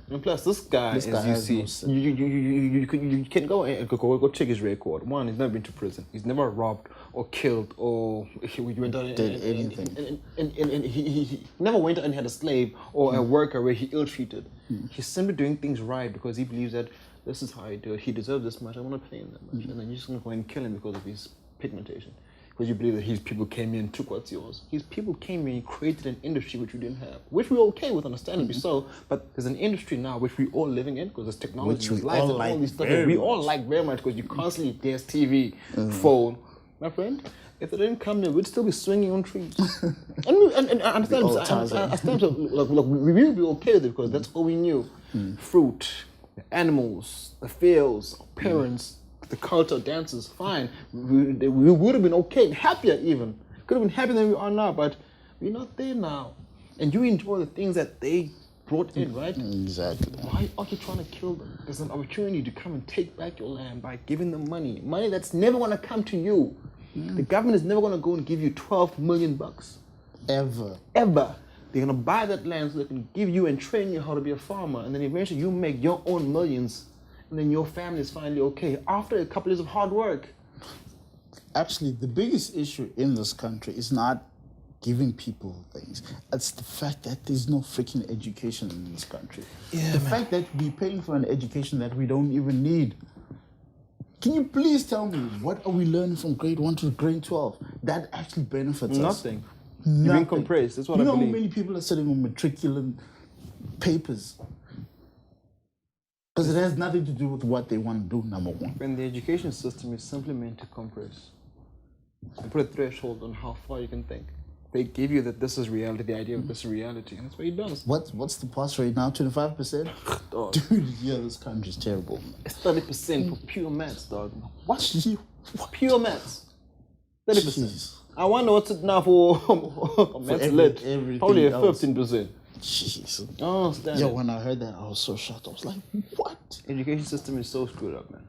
And plus, this guy as you see, you can go check his record. One, he's never been to prison. He's never robbed or killed or he went out did anything. And he never went out and had a slave or a worker where he ill-treated. He's simply doing things right because he believes that this is how I do it. He deserves this much. I want to pay him that much. And then you're just going to go and kill him because of his pigmentation. Because you believe that his people came in and took what's yours. His people came in and created an industry which we didn't have, which we're okay with, understandably so. But there's an industry now which we're all living in because there's technology, there's lights, and all these stuff. We all like very much because you constantly there's TV, phone. My friend, if they didn't come here, we'd still be swinging on trees. and I understand. Look, we will be okay with it because that's all we knew: fruit, the animals, the fields, our parents. The culture, dances, fine. We would have been okay, happier even. Could have been happier than we are now, but we're not there now. And you enjoy the things that they brought in, right? Exactly. Why are you trying to kill them? There's an opportunity to come and take back your land by giving them money. Money that's never going to come to you. The government is never going to go and give you 12 million bucks. Ever. They're going to buy that land so they can give you and train you how to be a farmer. And then eventually you make your own millions. And then your family is finally okay after a couple years of hard work. Actually, the biggest issue in this country is not giving people things. It's the fact that there's no freaking education in this country. The fact that we're paying for an education that we don't even need. Can you please tell me what are we learning from grade 1 to grade 12 that actually benefits us? Nothing. You're being compressed. That's what I believe. You know how many people are sitting on matriculant papers? Because it has nothing to do with what they want to do, number one. And the education system is simply meant to compress and put a threshold on how far you can think. They give you that this is reality, the idea of this is reality, and that's what he does. What's the pass rate now? 25%? Dude, yeah, this country's terrible. It's 30% for pure maths, dog. What? Pure maths. 30%. Jeez. I wonder what's it now for maths lit. Probably a 15%. Jeez. Oh, when I heard that, I was so shocked. I was like, what? Education system is so screwed up, man.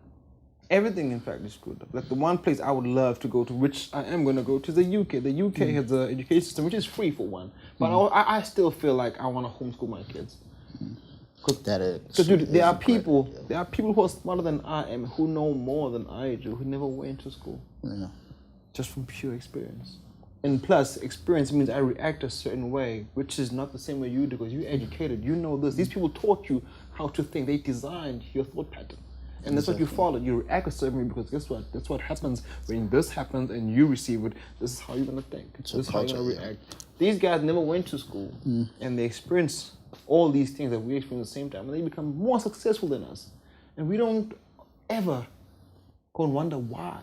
Everything, in fact, is screwed up. Like the one place I would love to go to, which I am going to go to, is the UK. The UK has an education system which is free for one. But I still feel like I want to homeschool my kids. Because dude, there are people who are smarter than I am, who know more than I do, who never went to school. Yeah. Just from pure experience. And plus, experience means I react a certain way, which is not the same way you do, because you're educated, you know this. These people taught you how to think. They designed your thought pattern. And that's what you follow. You react a certain way because guess what? That's what happens when this happens and you receive it. This is how you're going to think. This is how you're going to react. These guys never went to school and they experience all these things that we experience at the same time. And they become more successful than us. And we don't ever go and wonder why.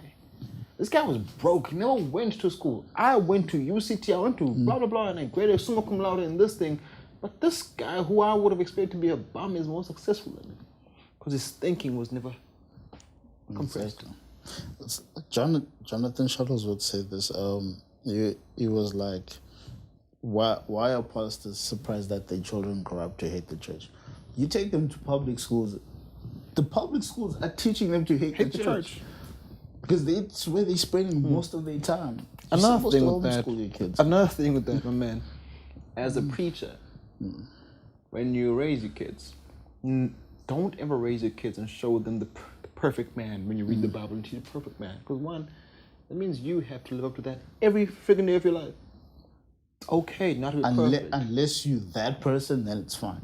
This guy was broke. He never went to school. I went to UCT. I went to blah, blah, blah, and I graded summa cum laude in this thing. But this guy, who I would have expected to be a bum, is more successful than me. Because his thinking was never compressed. Exactly. Jonathan Shuttles would say this. He was like, why are pastors surprised that their children grow up to hate the church? You take them to public schools. The public schools are teaching them to hate the church. Because it's where they're spending most of their time. Another thing with that, my man, as a preacher, when you raise your kids, don't ever raise your kids and show them the perfect man when you read the Bible and teach a perfect man. Because one, that means you have to live up to that every freaking day of your life. It's okay not to be perfect. Unless you're that person, then it's fine.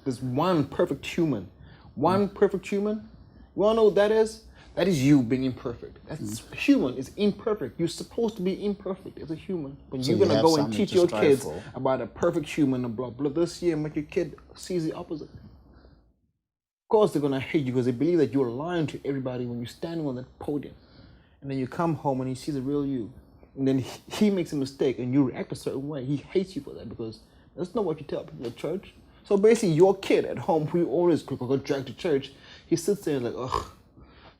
There's one perfect human. One perfect human. You want to know what that is? That is you being imperfect. That's human is imperfect. You're supposed to be imperfect as a human. But so you're going to go and teach your kids about a perfect human and blah, blah, this year, make your kid sees the opposite. Of course, they're going to hate you because they believe that you're lying to everybody when you're standing on that podium. And then you come home and he sees the real you. And then he makes a mistake and you react a certain way. He hates you for that because that's not what you tell people at church. So basically, your kid at home who you always got dragged to church, he sits there like, ugh.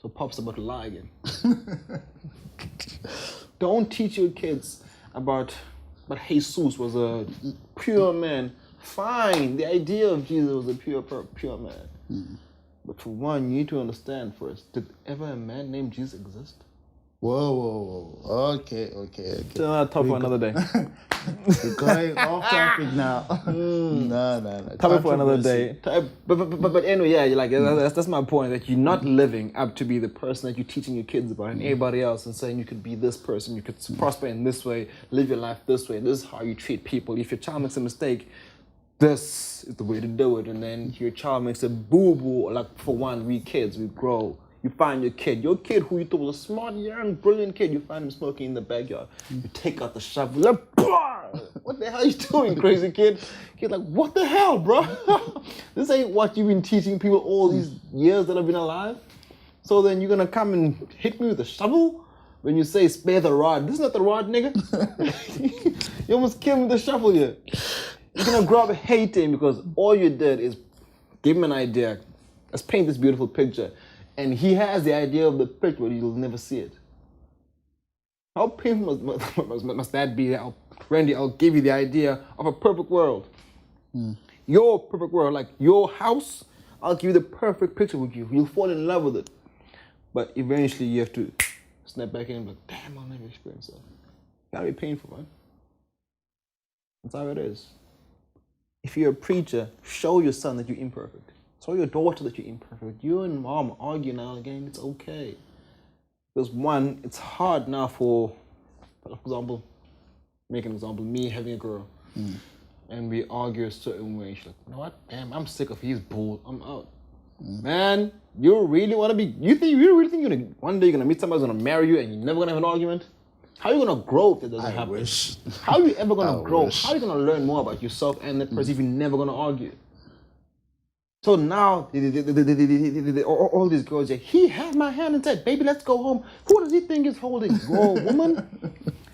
So Pop's about to lie again. Don't teach your kids about Jesus was a pure man Fine, the idea of Jesus was a pure man. But for one, you need to understand first, did ever a man named Jesus exist? Whoa. Okay. Another topic for another day. We're going off topic now. No. Topic for another day. But anyway, yeah, like that's my point. That you're not living up to be the person that you're teaching your kids about and everybody else, and saying you could be this person, you could prosper in this way, live your life this way. This is how you treat people. If your child makes a mistake, this is the way to do it. And then your child makes a boo-boo. Like for one, we kids, we grow. You find your kid who you thought was a smart, young, brilliant kid, you find him smoking in the backyard. You take out the shovel, like, what the hell are you doing, crazy kid? Kid like, what the hell, bro? This ain't what you've been teaching people all these years that I've been alive. So then you're gonna come and hit me with a shovel? When you say spare the rod, this is not the rod, nigga. You almost killed me with the shovel here. You're gonna grow up hating because all you did is give him an idea. Let's paint this beautiful picture. And he has the idea of the picture, but you'll never see it. How painful must that be? Randy, I'll give you the idea of a perfect world. Your perfect world, like your house, I'll give you the perfect picture with you. You'll fall in love with it. But eventually you have to snap back in and be like, damn, I'll never experience that. Gotta be painful, man. That's how it is. If you're a preacher, show your son that you're imperfect. Show your daughter that you're imperfect. You and mom argue now and again, it's okay. Because one, it's hard now for example, make an example, me having a girl, and we argue a certain way. She's like, you know what, damn, I'm sick of his bull, I'm out. Man, you really want to be, you really think one day you're going to meet somebody who's going to marry you and you're never going to have an argument? How are you going to grow if that doesn't happen? Wish. How are you ever going to grow? How are you going to learn more about yourself and that person if you're never going to argue? So now, all these girls say, he held my hand and said, baby, let's go home. Who does he think is holding? Whoa, woman.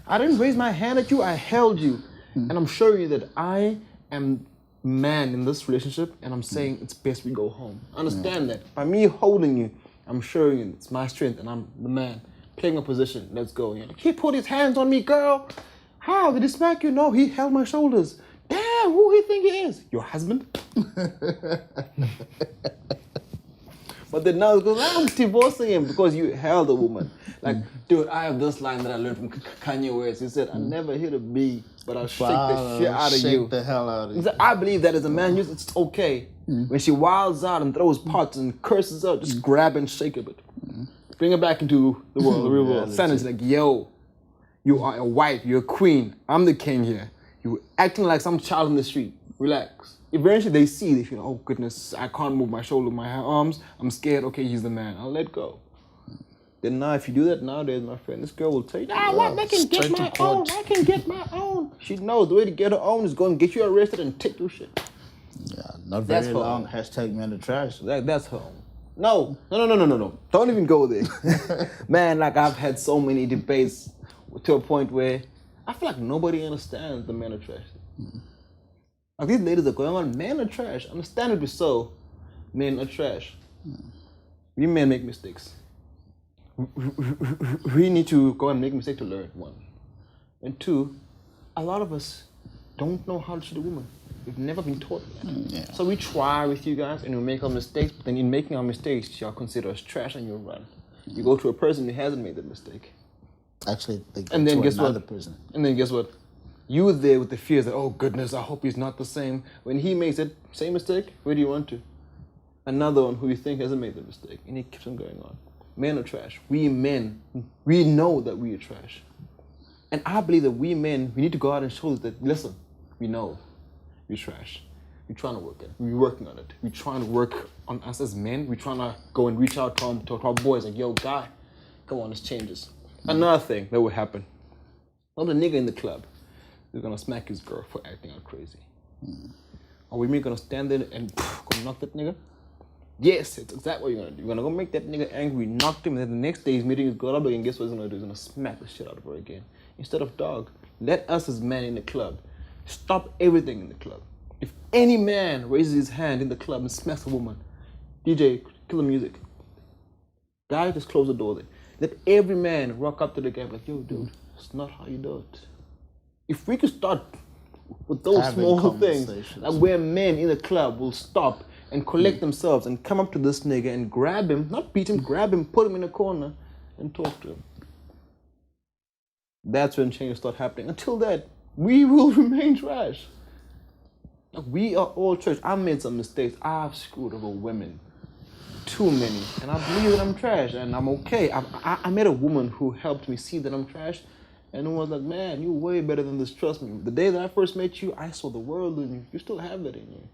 I didn't raise my hand at you, I held you. And I'm showing you that I am man in this relationship, and I'm saying it's best we go home. Understand that. By me holding you, I'm showing you it's my strength and I'm the man. Playing a position, let's go. You're like, he put his hands on me, girl. How? Did he smack you? No, he held my shoulders. Damn, who he think he is? Your husband? But then now it goes, I'm divorcing him because you held a woman. Like, dude, I have this line that I learned from Kanye West. He said, I never hit a bee, but I'll shake the shit out of you. Shake the hell out of you. He said, I believe that as a man, it's okay. When she wilds out and throws pots and curses out, just grab and shake a bit. Bring her back into the world, the real world. Santa's like, yo, you are a wife, you're a queen. I'm the king here. You're acting like some child in the street. Relax. Eventually they see, they feel, oh goodness, I can't move my shoulder, my arms. I'm scared. Okay, he's the man. I'll let go. Then now, if you do that nowadays, my friend, this girl will tell you, what? I can get my own. I can get my own. She knows the way to get her own is go and get you arrested and take your shit. Yeah, not very long. Hashtag man the trash. That's home. No. Don't even go there. Man, like I've had so many debates to a point where I feel like nobody understands the men are trash. Like these ladies are going on, men are trash. Understandably so, men are trash. We men make mistakes. We need to go and make mistakes to learn, one. And two, a lot of us don't know how to treat a woman. We've never been taught that. So we try with you guys and we make our mistakes, but then in making our mistakes, you'll consider us trash and you'll run. You go to a person who hasn't made that mistake. Actually, they go and then to guess another what? person. And then guess what? You were there with the fears that, oh goodness, I hope he's not the same. When he makes that same mistake, where do you want to? Another one who you think hasn't made the mistake. And he keeps on going on. Men are trash. We men, we know that we are trash. And I believe that we men, we need to go out and show that, listen, we know we're trash. We're trying to work it. We're working on it. We're trying to work on us as men. We're trying to go and reach out to our boys like, yo, guy, come on, let's change this. Another thing that will happen. Not a nigga in the club is going to smack his girl for acting out crazy. Are we going to stand there and go knock that nigga? Yes, it's exactly what you're going to do. You're going to go make that nigga angry, knock him, and then the next day he's meeting his girl up again. Guess what he's going to do? He's going to smack the shit out of her again. Instead of dog, let us as men in the club stop everything in the club. If any man raises his hand in the club and smacks a woman, DJ, kill the music. Guy, just close the door there. Let every man walk up to the guy like, yo, dude, it's not how you do it. If we could start with those Having small things. conversations. Like where men in the club will stop and collect themselves and come up to this nigga and grab him, not beat him, grab him, put him in a corner and talk to him. That's when change start happening. Until that, we will remain trash. Like, we are all trash. I've made some mistakes. I've screwed over women. Too many. And I believe that I'm trash and I'm okay. I met a woman who helped me see that I'm trash and who was like, man, you're way better than this. Trust me. The day that I first met you, I saw the world in you. You still have that in you.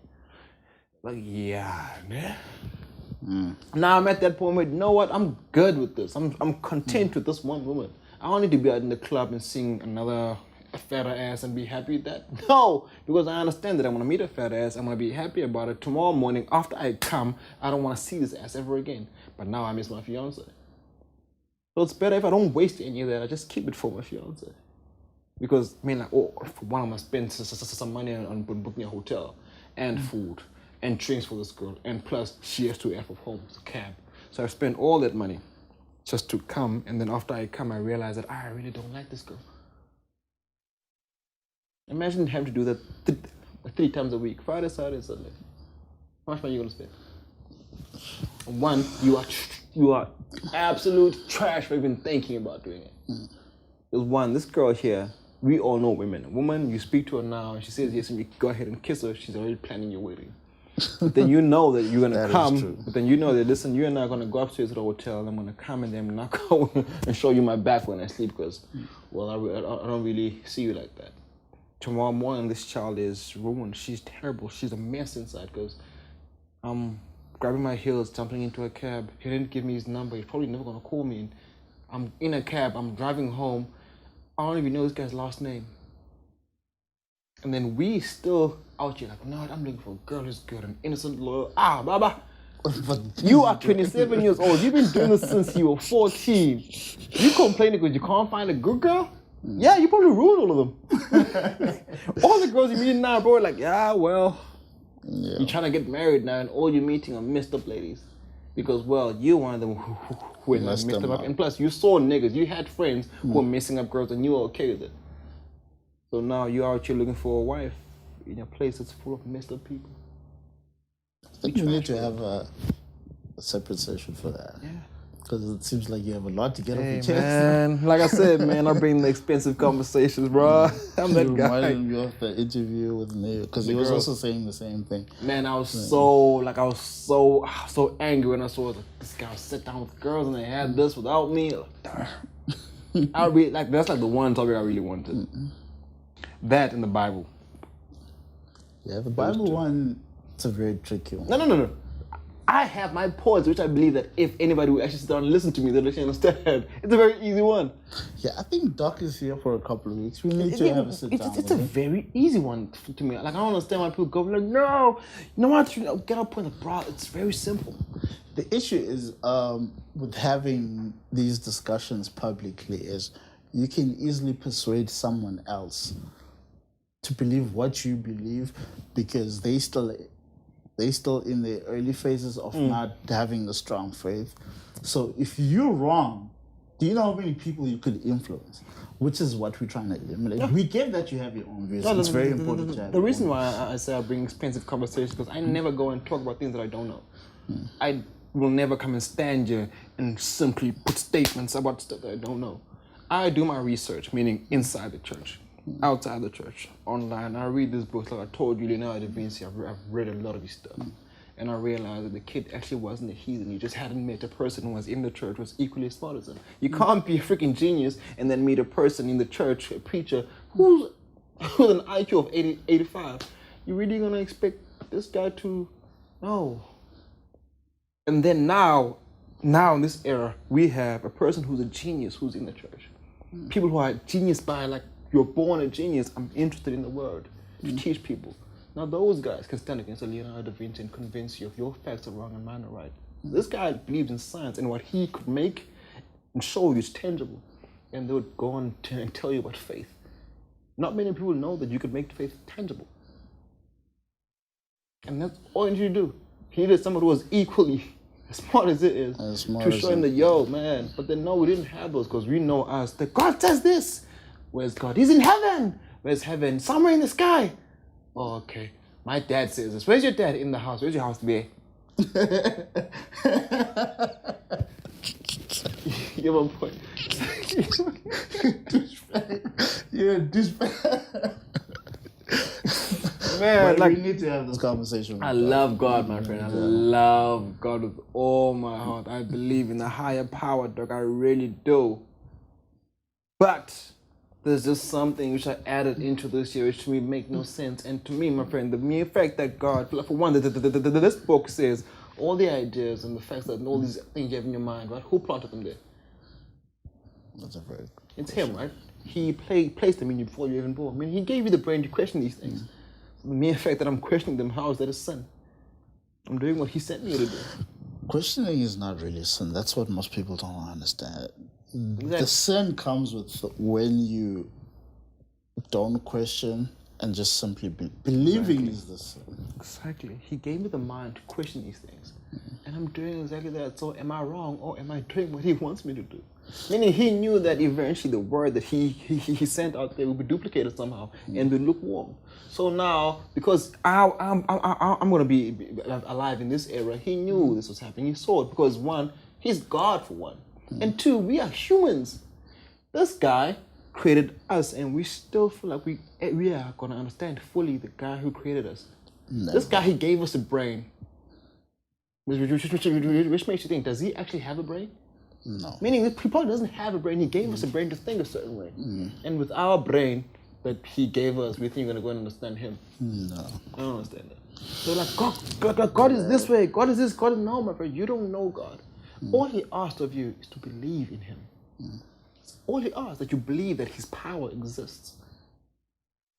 Like, yeah, man. Now I'm at that point where, you know what? I'm good with this. I'm content with this one woman. I don't need to be out in the club and seeing another fatter ass and be happy with that. No, because I understand that I'm gonna meet a fat ass. I'm gonna be happy about it. Tomorrow morning, after I come, I don't want to see this ass ever again. But now I miss my fiance. So it's better if I don't waste any of that. I just keep it for my fiance. Because I mean, like, oh, for one, I'm gonna spend some money on booking a hotel and food and drinks for this girl, and plus she has to F of home, it's a cab. So I spend all that money just to come, and then after I come, I realize that I really don't like this girl. Imagine having to do that 3 times a week, Friday, Saturday, Sunday. How much money are you gonna spend? One, you are absolute trash for even thinking about doing it. There's one, this girl here, we all know women. A woman, you speak to her now, and she says yes, and you go ahead and kiss her, she's already planning your wedding. But then you know that you're gonna come. But then you know that, listen, you and I are gonna go upstairs to the hotel. I'm gonna come and then not go and show you my back when I sleep because, well, I don't really see you like that. Tomorrow morning, this child is ruined. She's terrible. She's a mess inside because I'm grabbing my heels, jumping into a cab. He didn't give me his number. He's probably never gonna call me. And I'm in a cab. I'm driving home. I don't even know this guy's last name. And then we still out here like, no, I'm looking for a girl who's good and innocent, loyal. Blah, blah. But you are 27 years old. You've been doing this since you were 14. You complaining because you can't find a good girl? Yeah, you probably ruined all of them. All the girls you meet now, bro, are like, yeah, well, you're trying to get married now and all you're meeting are messed up ladies. Because, well, you're one of them who messed them up. And plus, you saw niggas. You had friends who were messing up girls and you were okay with it. So now you're out here looking for a wife in a place that's full of messed up people. I think you need to have a separate session for that. Yeah. Because it seems like you have a lot to get off your chest. Man, like I said, man, I bring the expensive conversations, bro. I'm that guy. You reminded me of the interview with Neil because he was also saying the same thing. Man, I was so angry when I saw this guy sit down with girls and they had this without me. That's like the one topic I really wanted. That in the Bible. Yeah, the Bible one, it's a very tricky one. No. I have my points, which I believe that if anybody would actually sit down and listen to me, they'll actually understand. It's a very easy one. Yeah, I think Doc is here for a couple of weeks. We need to have a sit down. It's a very easy one to me. Like, I don't understand why people go like, no, you know what? Get up point, bro. It's very simple. The issue is with having these discussions publicly is you can easily persuade someone else to believe what you believe because they still in the early phases of not having a strong faith. So if you're wrong, do you know how many people you could influence? Which is what we're trying to eliminate. Yeah. We get that you have your own views. It's very important to have the reason why I say I bring expensive conversations because I never go and talk about things that I don't know. I will never come and stand here and simply put statements about stuff that I don't know. I do my research, meaning inside the church. Outside the church, online, I read this book. Like I told you, Leonardo da Vinci, I've read a lot of his stuff. And I realized that the kid actually wasn't a heathen. He just hadn't met a person who was in the church who was equally as smart as him. You can't be a freaking genius and then meet a person in the church, a preacher, who's an IQ of 80, 85. You're really going to expect this guy to... No. And then now in this era, we have a person who's a genius who's in the church. People who are genius by like, you're born a genius. I'm interested in the word to teach people. Now those guys can stand against Leonardo da Vinci and convince you if your facts are wrong and mine are right. This guy believes in science and what he could make and show you is tangible. And they would go on and tell you about faith. Not many people know that you could make faith tangible. And that's all you need to do. He needed someone who was equally as smart as it is to show him that, yo, man. But then no, we didn't have those because we know us that God says this. Where's God? He's in heaven. Where's heaven? Somewhere in the sky. Oh, okay. My dad says this. Where's your dad? In the house. Where's your house be? You have a point. You're a douchebag. Man, but like, we need to have this conversation. I love God, my friend. I love God with all my heart. I believe in the higher power, dog. I really do. But there's just something which I added into this year which to me make no sense. And to me, my friend, the mere fact that God, for one, this book says all the ideas and the facts that all these things you have in your mind, right? Who planted them there? That's a very good It's Him, right? He placed them in you before you even born. I mean, He gave you the brain to question these things. The mere fact that I'm questioning them, how is that a sin? I'm doing what He sent me to do. Questioning is not really a sin. That's what most people don't understand. Exactly. The sin comes with when you don't question and just simply believing is the sin. Exactly. He gave me the mind to question these things. And I'm doing exactly that. So am I wrong or am I doing what He wants me to do? Meaning He knew that eventually the word that He sent out there will be duplicated somehow and be lukewarm. So now, because I'm going to be alive in this era, He knew this was happening. He saw it because one, He's God for one. And two, we are humans. This guy created us and we still feel like we are going to understand fully the guy who created us. Never. This guy, He gave us a brain. Which makes you think, does He actually have a brain? No. Meaning, he probably doesn't have a brain. He gave us a brain to think a certain way. And with our brain that He gave us, we think we're going to go and understand Him. No. I don't understand that. So like, God is this way. God is this. God is no, my friend. You don't know God. All He asked of you is to believe in Him. All He asked, that you believe that His power exists.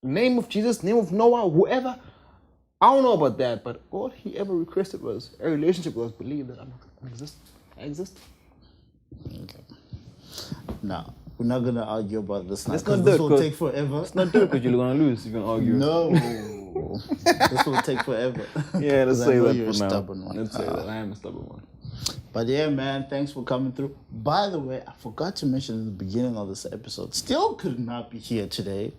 Name of Jesus, name of Noah, whoever. I don't know about that, but all He ever requested was a relationship with us. Believe that I exist. Okay. Now, we're not going to argue about this now Let's because not do this it, will take forever. It's not difficult, you're going to lose. You're going to argue. No. This will take forever. Yeah, let's 'Cause I say know that you're for a now. stubborn one. Let's say that. I am a stubborn one. But yeah, man, thanks for coming through. By the way, I forgot to mention in the beginning of this episode, Still could not be here today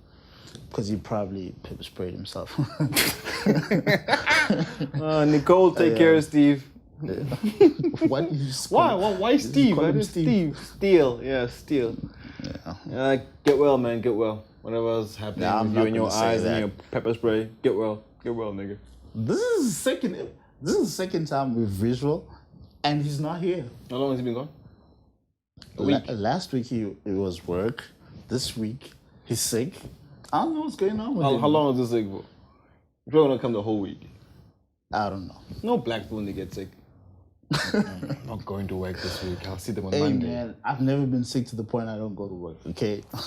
because he probably pepper sprayed himself. Nicole, take care of Steve. What? Why Steve? call Why him did Steve? Steele. Yeah, Steele. Yeah. Get well, man. Get well. Whatever's happening Nah, I'm with not you and your gonna say eyes that. and your pepper spray, get well. Get well, nigga. This is the second time we've visual, and he's not here. How long has he been gone? A week. Last week it was work. This week he's sick. I don't know what's going on with him. How long is this sick for? You're probably gonna come the whole week. I don't know. No black people when they get sick. I'm not going to work this week. I'll see them on Hey Monday. man, I've never been sick to the point I don't go to work. Okay. I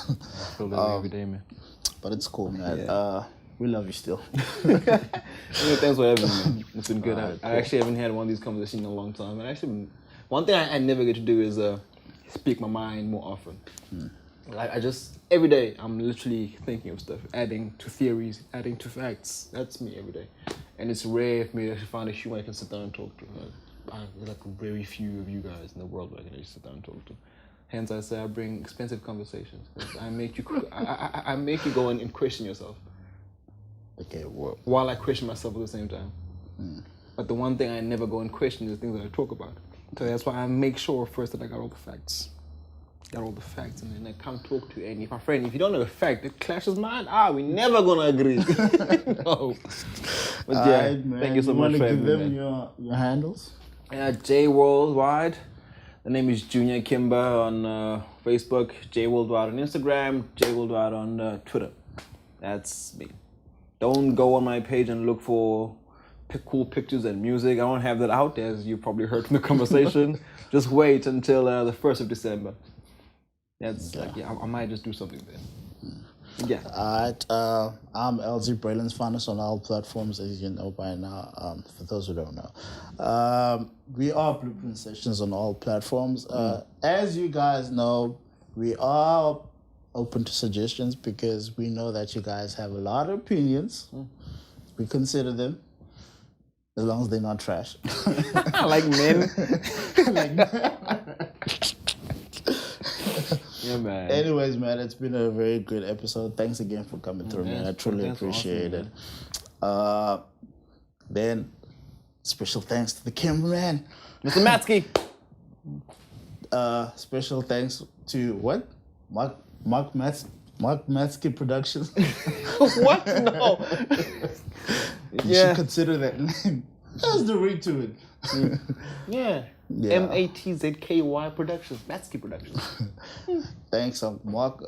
feel that way every day, man. But it's cool, man. Yeah. We love you still. Thanks for having me, man. It's been good. Alright, I actually haven't had one of these conversations in a long time. And actually, one thing I never get to do is speak my mind more often. Like I just every day I'm literally thinking of stuff, adding to theories, adding to facts. That's me every day, and it's rare for me to actually find a human I can sit down and talk to. There's like very few of you guys in the world that I can actually sit down and talk to. Hence, I say I bring expensive conversations. I make you, I make you go and question yourself. Okay, well. While I question myself at the same time. But the one thing I never go and question is the things that I talk about. So that's why I make sure first that I got all the facts. And then I come talk to you. And if my friend, if you don't know the fact, it clashes mine. We never gonna agree. No. But yeah, Alright, man. thank you so much for having me. Give them your handles. J Worldwide. The name is Junior Kimber on Facebook. J Worldwide on Instagram. J Worldwide on Twitter. That's me. Don't go on my page and look for cool pictures and music. I don't have that out, as you probably heard from the conversation. Just wait until the 1st of December. That's I might just do something there. Yeah. Alright, I'm L-Zee Braylon's find us on all platforms, as you know by now. For those who don't know, we are Blueprint Sessions on all platforms. As you guys know, we are open to suggestions because we know that you guys have a lot of opinions. We consider them, as long as they're not trash. Like men. Yeah, man. Anyways, man, it's been a very good episode. Thanks again for coming through, man. I truly appreciate it. Then, special thanks to the cameraman, Mr. Matsky. Special thanks to what? Mark Matsky Productions. What? No. You should consider that name. That's the ring to it. Yeah. Matzky Productions. Matsky Productions. Thanks, Mark.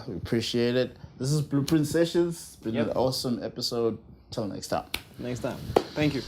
We appreciate it. This is Blueprint Sessions. It's been an awesome episode. Till next time. Next time. Thank you.